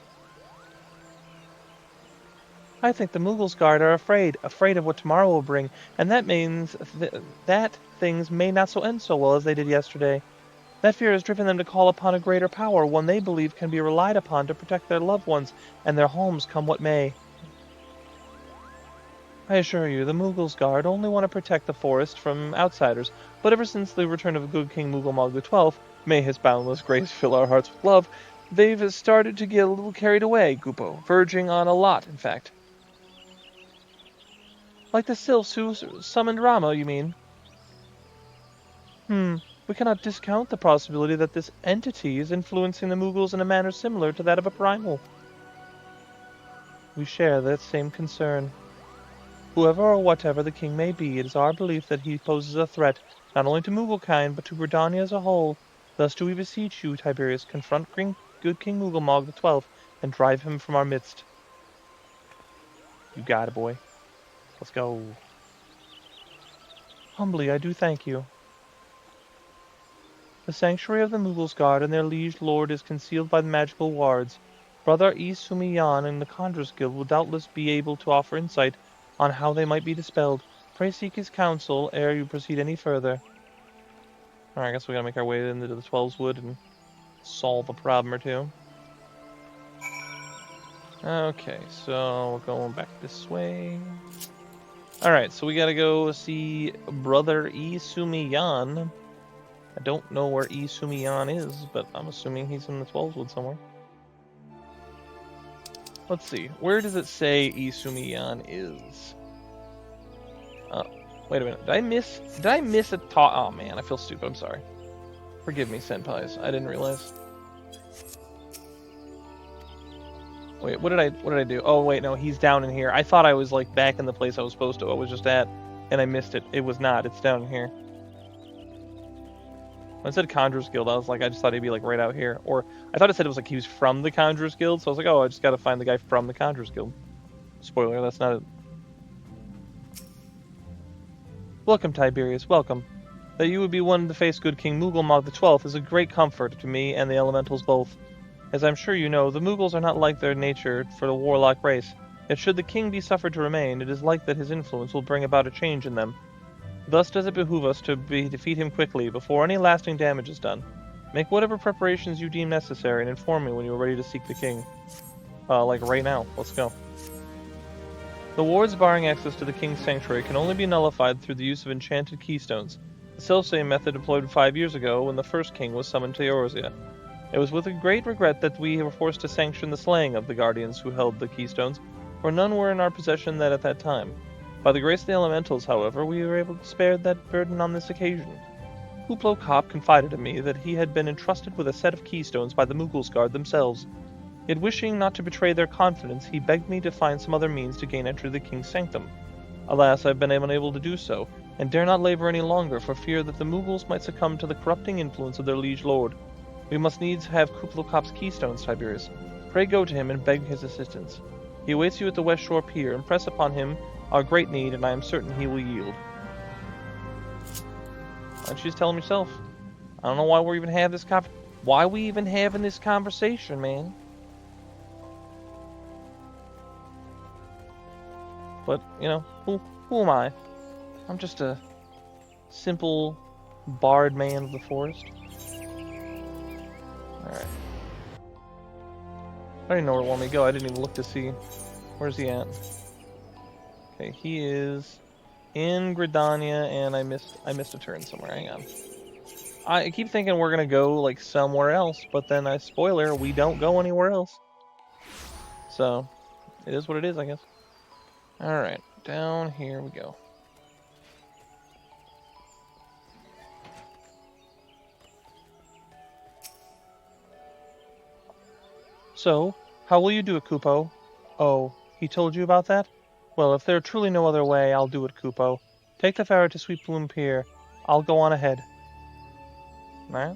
I think the Moogles Guard are afraid of what tomorrow will bring, and that means that things may not end so well as they did yesterday. That fear has driven them to call upon a greater power, one they believe can be relied upon to protect their loved ones and their homes come what may. I assure you, the Moogles Guard only want to protect the forest from outsiders, but ever since the return of the good King Moogle Mog the 12th, may his boundless grace fill our hearts with love, they've started to get a little carried away, Gupo, verging on a lot, in fact. Like the sylphs who summoned Rama, you mean? We cannot discount the possibility that this entity is influencing the Moogles in a manner similar to that of a primal. We share that same concern. Whoever or whatever the king may be, it is our belief that he poses a threat, not only to Mooglekind, but to Gridania as a whole. Thus do we beseech you, Tiberius, confront good King Moogle Mog the 12th, and drive him from our midst. You got it, boy. Let's go. Humbly I do thank you. The sanctuary of the Moogles Guard and their liege lord is concealed by the magical wards. Brother Eorzea and the Conjurers Guild will doubtless be able to offer insight on how they might be dispelled. Pray seek his counsel ere you proceed any further. Alright, I guess we gotta make our way into the 12's Wood and solve a problem or two. Okay, so we're going back this way. Alright, so we gotta go see Brother Eorzea. I don't know where Eorzea is, but I'm assuming he's in the 12's Wood somewhere. Let's see. Where does it say Isumiyan is? Wait a minute. Did I miss a talk? Oh man, I feel stupid. I'm sorry. Forgive me, senpais. I didn't realize. Wait, what did I do? Oh wait, no, he's down in here. I thought I was like back in the place I was just at, and I missed it. It was not. It's down here. When it said Conjurer's Guild, I was like, I just thought he'd be like right out here. Or I thought it said it was like he was from the Conjurer's Guild, so I was like, oh, I just gotta find the guy from the Conjurer's Guild. Spoiler, that's not it. Welcome, Tiberius, welcome. That you would be one to face good King Moogle Mog the 12th is a great comfort to me and the elementals both. As I'm sure you know, the Moogles are not like their nature for the warlock race. Yet should the king be suffered to remain, it is like that his influence will bring about a change in them. Thus does it behoove us to defeat him quickly, before any lasting damage is done. Make whatever preparations you deem necessary, and inform me when you are ready to seek the king. Like right now. Let's go. The wards barring access to the king's sanctuary can only be nullified through the use of enchanted keystones, the selfsame method employed 5 years ago when the first king was summoned to Eorzea. It was with a great regret that we were forced to sanction the slaying of the guardians who held the keystones, for none were in our possession at that time. By the grace of the elementals, however, we were able to spare that burden on this occasion. Hooplo Cop confided to me that he had been entrusted with a set of keystones by the Moogles Guard themselves. Yet wishing not to betray their confidence, he begged me to find some other means to gain entry to the king's sanctum. Alas, I have been unable to do so, and dare not labor any longer for fear that the Moogles might succumb to the corrupting influence of their liege lord. We must needs have Hooplo Cop's keystones, Tiberius. Pray go to him and beg his assistance. He awaits you at the West Shore Pier. Impress upon him our great need, and I am certain he will yield. Why don't you just tell him yourself? I don't know why we're even having this why we even having this conversation, man. But, you know, who am I? I'm just a simple bard man of the forest. Alright. I don't even know where it wanted me to go. I didn't even look to see. Where's he at? Okay, he is in Gridania, and I missed a turn somewhere. Hang on. I keep thinking we're gonna go like somewhere else, but then spoiler, we don't go anywhere else. So, it is what it is, I guess. Alright, down here we go. So, how will you do it, Kupo? Oh, he told you about that? Well, if there truly no other way, I'll do it, Kupo. Take the ferry to Sweet Bloom Pier. I'll go on ahead. Alright.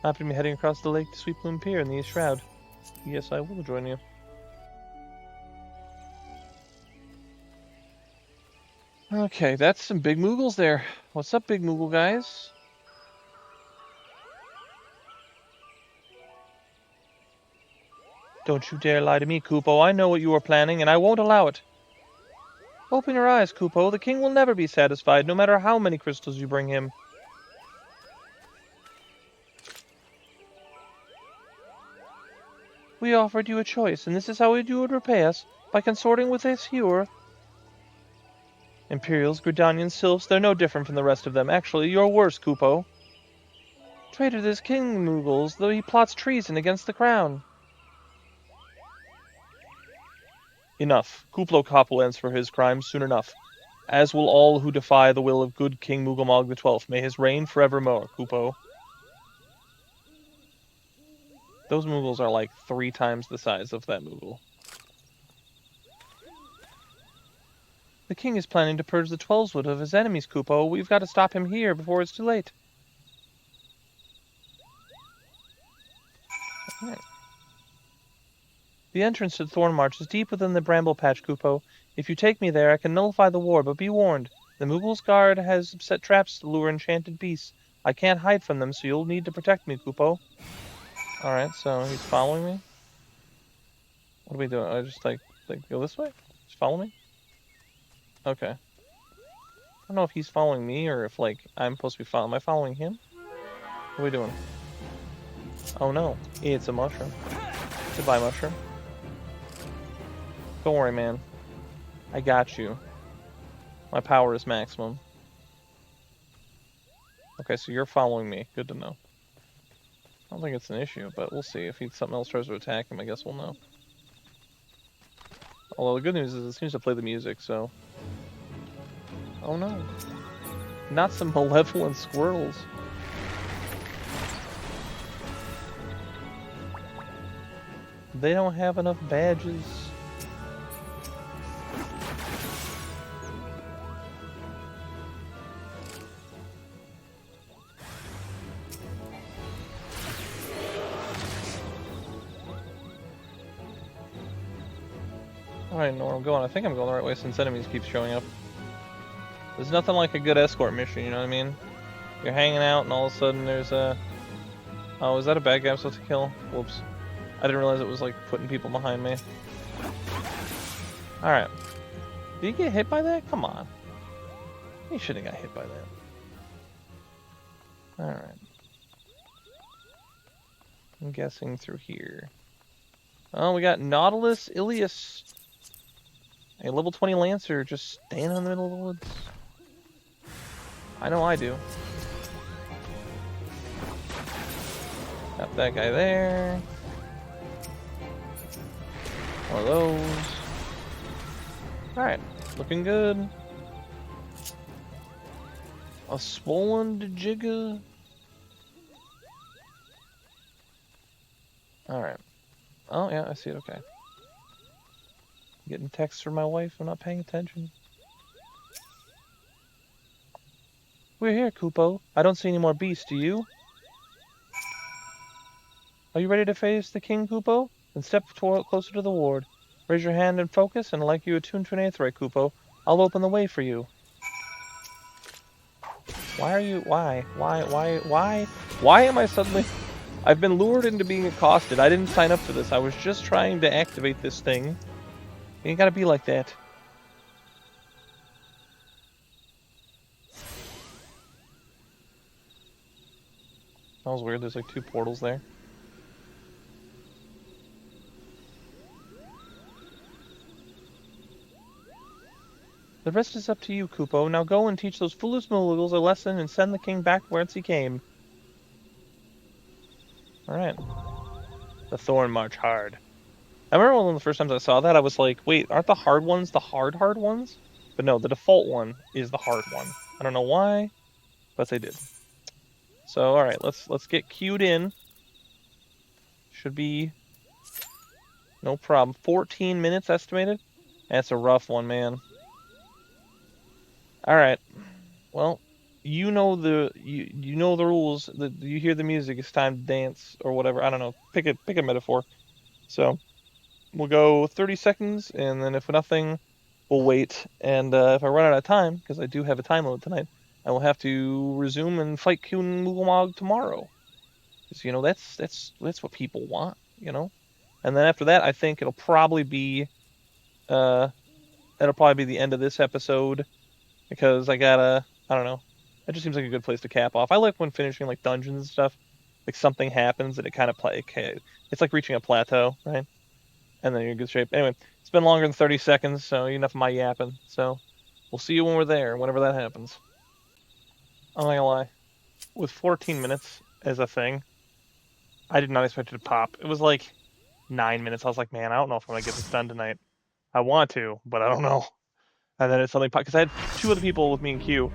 Happy to be heading across the lake to Sweet Bloom Pier in the East Shroud. Yes, I will join you. Okay, that's some big Moogles there. What's up, big Moogle guys? Don't you dare lie to me, Kupo. I know what you are planning, and I won't allow it. Open your eyes, Kupo. The king will never be satisfied, no matter how many crystals you bring him. We offered you a choice, and this is how you would repay us, by consorting with this hewer. Imperials, Gridanians, Sylphs, they're no different from the rest of them. Actually, you're worse, Kupo. Traitor to this King Moogles, though he plots treason against the crown. Enough. Kuplo Cop will answer for his crimes soon enough, as will all who defy the will of good King Moogle Mog the 12th. May his reign forevermore, Kupo. Those Moogles are like 3 times the size of that Moogle. The king is planning to purge the Twelveswood of his enemies, Kupo. We've got to stop him here before it's too late. Right. The entrance to the Thorn March is deep within the Bramble Patch, Kupo. If you take me there, I can nullify the ward, but be warned. The Moogle's guard has set traps to lure enchanted beasts. I can't hide from them, so you'll need to protect me, Kupo. Alright, so he's following me? What are we doing? I just, like go this way? Just follow me? Okay. I don't know if he's following me, or if, like, I'm supposed to be following... Am I following him? What are we doing? Oh no, it's a mushroom. Goodbye, mushroom. Don't worry, man. I got you. My power is maximum. Okay, so you're following me. Good to know. I don't think it's an issue, but we'll see. If something else tries to attack him, I guess we'll know. Although the good news is it seems to play the music, so... Oh no. Not some malevolent squirrels. They don't have enough badges. I don't know where I'm going. I think I'm going the right way since enemies keep showing up. There's nothing like a good escort mission, you know what I mean? You're hanging out and all of a sudden there's a... Oh, is that a bad guy I'm supposed to kill? Whoops. I didn't realize it was like putting people behind me. Alright. Did you get hit by that? Come on. You shouldn't have got hit by that. Alright. I'm guessing through here. Oh, we got Nautilus Ilias. A level 20 Lancer just standing in the middle of the woods. I know I do. Got that guy there. One of those. Alright, looking good. A swollen Jigga. Alright. Oh, yeah, I see it, okay. Getting texts from my wife, I'm not paying attention. We're here, Kupo. I don't see any more beasts, do you? Are you ready to face the king, Kupo? Then step closer to the ward. Raise your hand and focus, and like you attuned to an aetheryte, Kupo, I'll open the way for you. Why are you... Why am I suddenly... I've been lured into being accosted. I didn't sign up for this. I was just trying to activate this thing. You ain't gotta be like that. That was weird. There's like 2 portals there. The rest is up to you, Kupo. Now go and teach those foolish Moogles a lesson and send the king back whence he came. Alright. The Thorn march hard. I remember one of the first times I saw that, I was like, wait, aren't the hard ones the hard ones? But no, the default one is the hard one. I don't know why, but they did. So, alright, let's get queued in. Should be no problem. 14 minutes estimated? That's a rough one, man. Alright. Well, you know the rules. You hear the music, it's time to dance or whatever. I don't know. Pick a metaphor. So we'll go 30 seconds, and then if nothing, we'll wait. And if I run out of time, because I do have a time limit tonight, I will have to resume and fight King Moogle Mog tomorrow. Because, you know, that's what people want, you know? And then after that, I think it'll probably be the end of this episode, because I don't know. It just seems like a good place to cap off. I like when finishing like dungeons and stuff, like something happens and it kind of it's like reaching a plateau, right? And then you're in good shape. Anyway, it's been longer than 30 seconds, so enough of my yapping. So we'll see you when we're there, whenever that happens. I'm not gonna lie. With 14 minutes as a thing, I did not expect it to pop. It was like 9 minutes. I was like, man, I don't know if I'm gonna get this done tonight. I want to, but I don't know. And then it suddenly popped, because I had 2 other people with me in queue,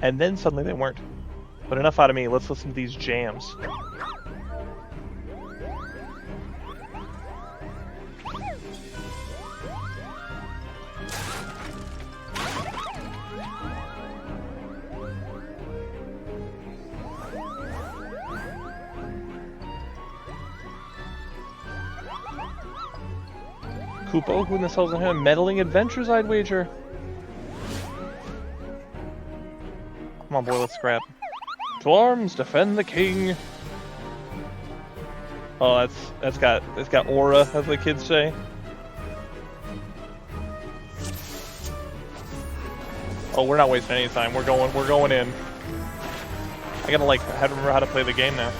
and then suddenly they weren't. But enough out of me, let's listen to these jams. Kupo, who in the hell's in here? Meddling adventures, I'd wager. Come on, boy, let's scrap. To arms, defend the king. Oh, it's got aura, as the kids say. Oh, we're not wasting any time. We're going in. I gotta remember how to play the game now.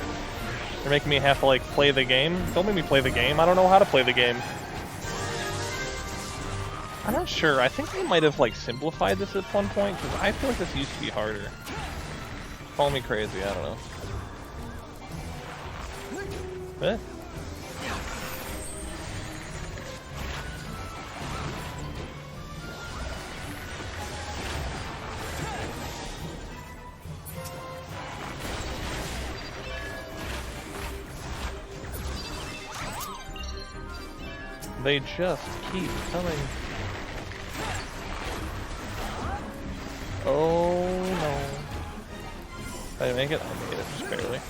You're making me have to play the game. Don't make me play the game. I don't know how to play the game. I'm not sure. I think they might have simplified this at one point, because I feel like this used to be harder. Call me crazy, I don't know. Eh? They just keep coming. Oh no. Did I make it? I made it, just barely.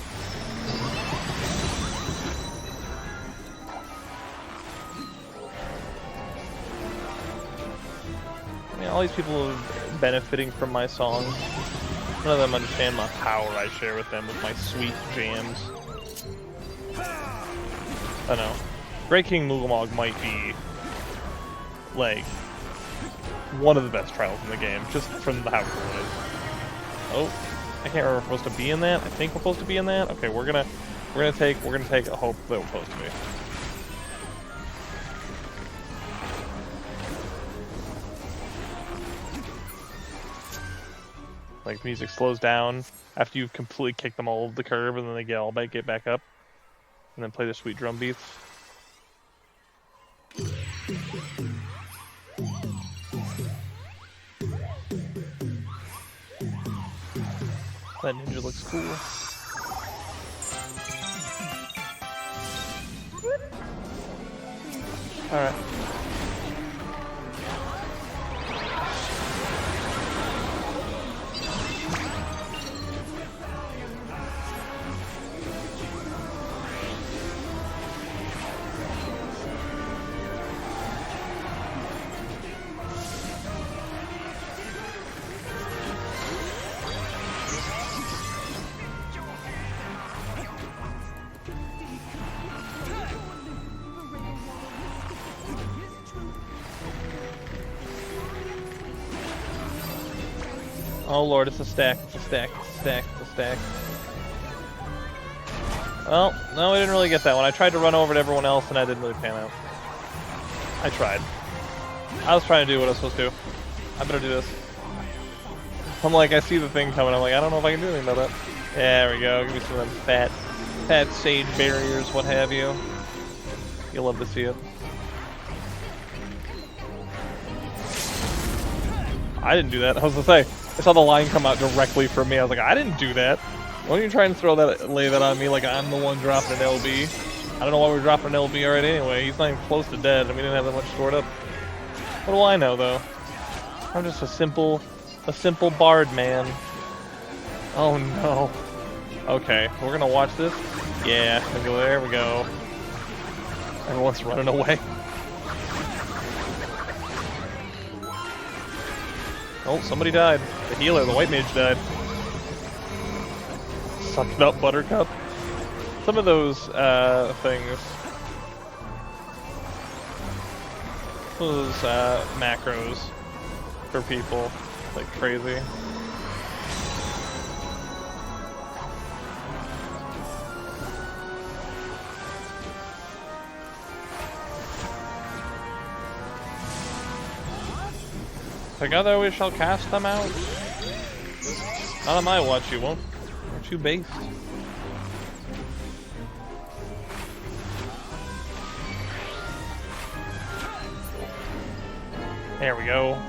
I mean, all these people are benefiting from my songs. None of them understand my power I share with them with my sweet jams. I know. Great King Moogle Mog might be, like, one of the best trials in the game, just from how cool it is. Oh, I can't remember if we're supposed to be in that. I think we're supposed to be in that. Okay, we're gonna take a hope that we're supposed to be. Like, music slows down after you completely kick them all over the curve, and then they get back up, and then play the sweet drum beats. That ninja looks cool. Alright. Oh lord, it's a stack, it's a stack, it's a stack, it's a stack. Well, no, I didn't really get that one. I tried to run over to everyone else and I didn't really pan out. I tried. I was trying to do what I was supposed to do. I better do this. I'm like, I see the thing coming, I'm like, I don't know if I can do anything about that. Yeah, there we go, give me some of them fat sage barriers, what have you. You'll love to see it. I didn't do that, I was gonna say. I saw the line come out directly from me. I was like, I didn't do that. Why don't you try and lay that on me like I'm the one dropping an LB? I don't know why we're dropping an LB already anyway. He's not even close to dead, and we didn't have that much stored up. What do I know, though? I'm just a simple bard man. Oh no. Okay, we're gonna watch this. Yeah, there we go. Everyone's running away. Oh, somebody died. The healer, the white mage died. Sucked up Buttercup. Some of those things. Some of those macros for people. Like crazy. Together we shall cast them out. Not on my watch, you won't. Aren't you based? There we go.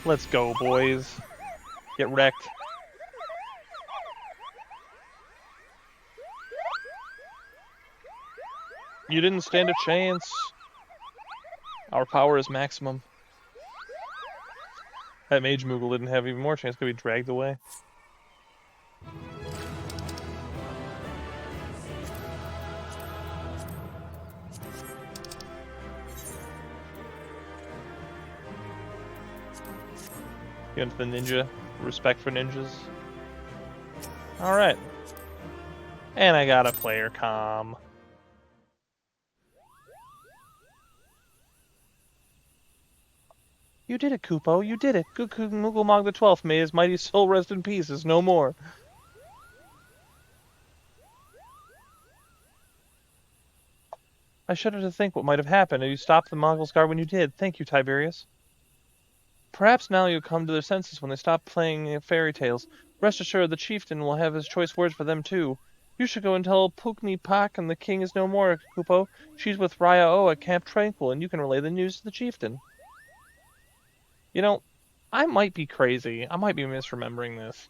Let's go, boys. Get wrecked. You didn't stand a chance. Our power is maximum. That Mage Moogle didn't have even more chance. Could be dragged away. Get into the ninja. Respect for ninjas. Alright. And I got a player comm. You did it, Kupo. You did it. Good King Moogle Mog the 12th. May his mighty soul rest in peace. Is no more. I shudder to think what might have happened, and you stopped the Mongol's guard when you did. Thank you, Tiberius. Perhaps now you'll come to their senses when they stop playing fairy tales. Rest assured, the chieftain will have his choice words for them too. You should go and tell Pukni Pak and the king is no more, Kupo. She's with Raya O at Camp Tranquil, and you can relay the news to the chieftain. You know, I might be crazy. I might be misremembering this.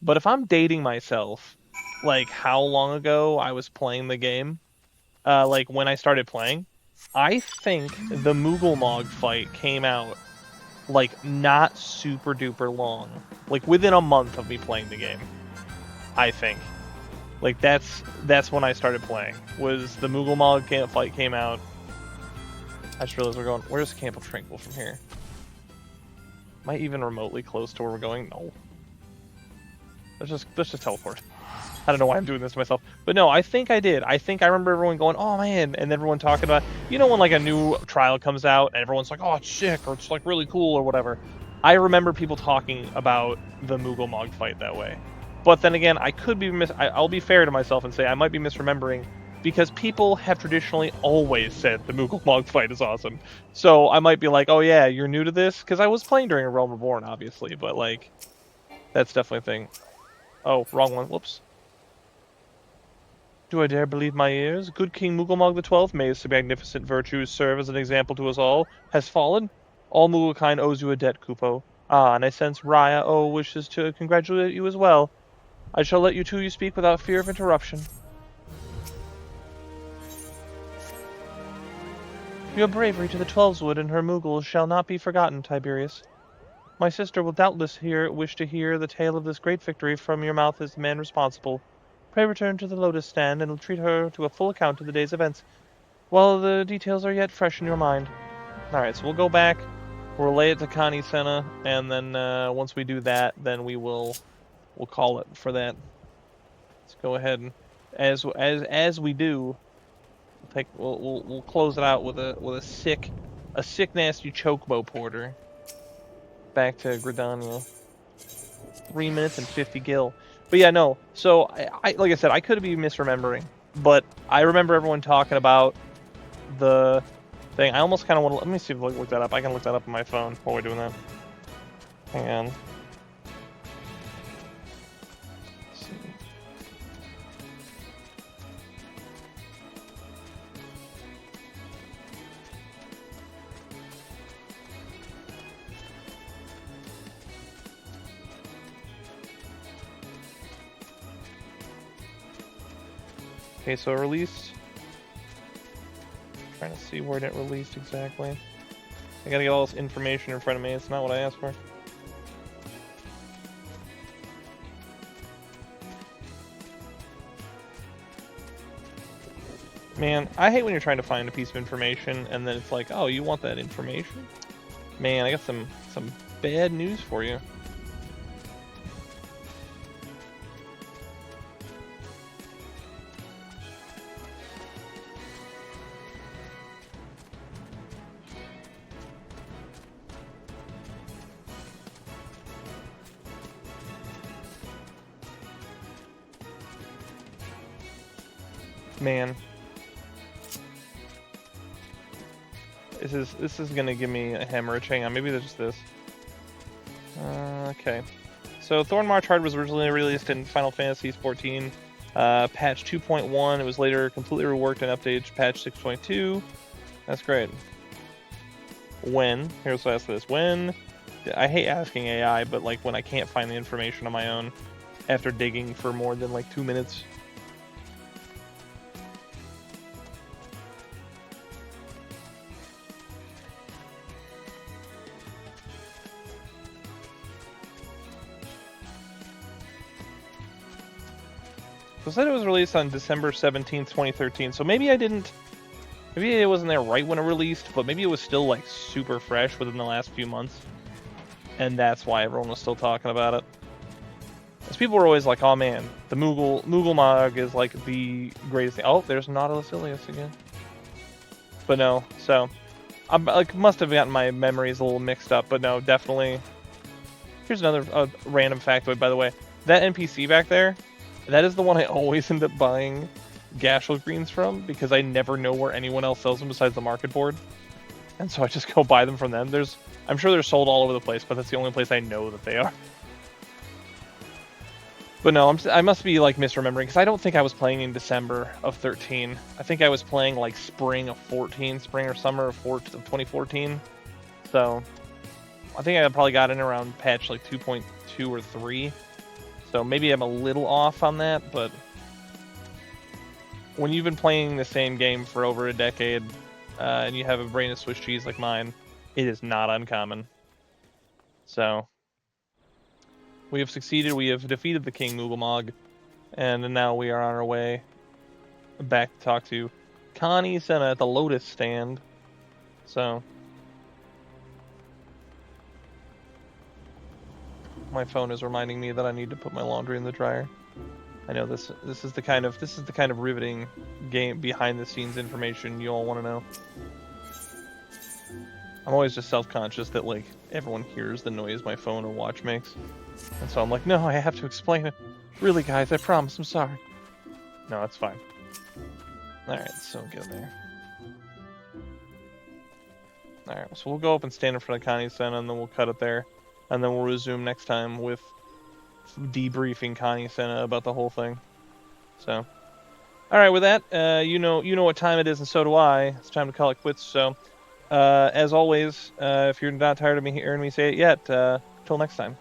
But if I'm dating myself, like how long ago I was playing the game, like when I started playing, I think the Moogle Mog fight came out like not super duper long, like within a month of me playing the game. I think, like that's when I started playing. Was the Moogle Mog fight came out? I just realized we're going. Where's Camp of Tranquil from here? Am I even remotely close to where we're going? No. Let's just teleport. I don't know why I'm doing this to myself. But no, I think I did. I think I remember everyone going, oh man, and everyone talking about, you know when like a new trial comes out and everyone's like, oh it's sick, or it's like really cool or whatever. I remember people talking about the Moogle Mog fight that way. But then again, I could be I'll be fair to myself and say I might be misremembering, because people have traditionally always said the Moogle Mog fight is awesome. So I might be like, oh yeah, you're new to this? Because I was playing during A Realm Reborn, obviously, but like, that's definitely a thing. Oh, wrong one. Whoops. Do I dare believe my ears? Good King Moogle Mog XII, may his magnificent virtues serve as an example to us all, has fallen. All Mooglekind owes you a debt, Kupo. Ah, and I sense Raya O wishes to congratulate you as well. I shall let you two speak without fear of interruption. Your bravery to the Twelveswood and her Moogles shall not be forgotten, Tiberius. My sister will doubtless wish to hear the tale of this great victory from your mouth as the man responsible. Pray return to the Lotus Stand and treat her to a full account of the day's events, while the details are yet fresh in your mind. Alright, so we'll go back, we'll relay it to Connie Senna, and then once we do that, then we'll call it for that. Let's go ahead and as we do, we'll close it out with a sick nasty chocobo porter. Back to Gridania. 3 minutes and 50 gil. But yeah, no. So I like I said, I could be misremembering, but I remember everyone talking about the thing. I almost kind of want to. Let me see if I can look that up. I can look that up on my phone while we're doing that. Hang on. Let's see. Okay, so it released. Trying to see where it released exactly. I gotta get all this information in front of me. It's not what I asked for. Man, I hate when you're trying to find a piece of information and then it's like, oh, you want that information? Man, I got some bad news for you. Man, this is gonna give me a hemorrhage. Hang on, maybe there's just this. Okay, so Thornmarch Heart was originally released in Final Fantasy XIV, patch 2.1. It was later completely reworked and updated to patch 6.2. That's great. When? Here's what I ask this. When? I hate asking AI, but like when I can't find the information on my own after digging for more than like 2 minutes. So it said it was released on December 17th, 2013. So maybe maybe it wasn't there right when it released, but maybe it was still like super fresh within the last few months. And that's why everyone was still talking about it. Because people were always like, oh man, the Moogle Mog is like the greatest thing. Oh, there's Nautilus Ilias again. But no, so I like must have gotten my memories a little mixed up, but no, definitely. Here's another random factoid, by the way. That NPC back there, that is the one I always end up buying Gashel greens from, because I never know where anyone else sells them besides the market board. And so I just go buy them from them. I'm sure they're sold all over the place, but that's the only place I know that they are. But no, I must be like misremembering, because I don't think I was playing in December of 13. I think I was playing like spring of 14, spring or summer of 2014. So I think I probably got in around patch like 2.2 or 3. So maybe I'm a little off on that, but when you've been playing the same game for over a decade, and you have a brain of Swiss cheese like mine, it is not uncommon. So we have succeeded. We have defeated the King Moogle Mog, and now we are on our way back to talk to Connie Senna at the Lotus stand. So my phone is reminding me that I need to put my laundry in the dryer. I know this is the kind of riveting game behind the scenes information you all want to know. I'm always just self-conscious that like everyone hears the noise my phone or watch makes. And so I'm like, no, I have to explain it. Really, guys, I promise, I'm sorry. No, that's fine. Alright, so get there. Alright, so we'll go up and stand in front of Connie Senna, and then we'll cut it there. And then we'll resume next time with debriefing Connie Senna about the whole thing. So, alright, with that, you know what time it is, and so do I. It's time to call it quits, so... as always, if you're not tired of me hearing me say it yet, till next time.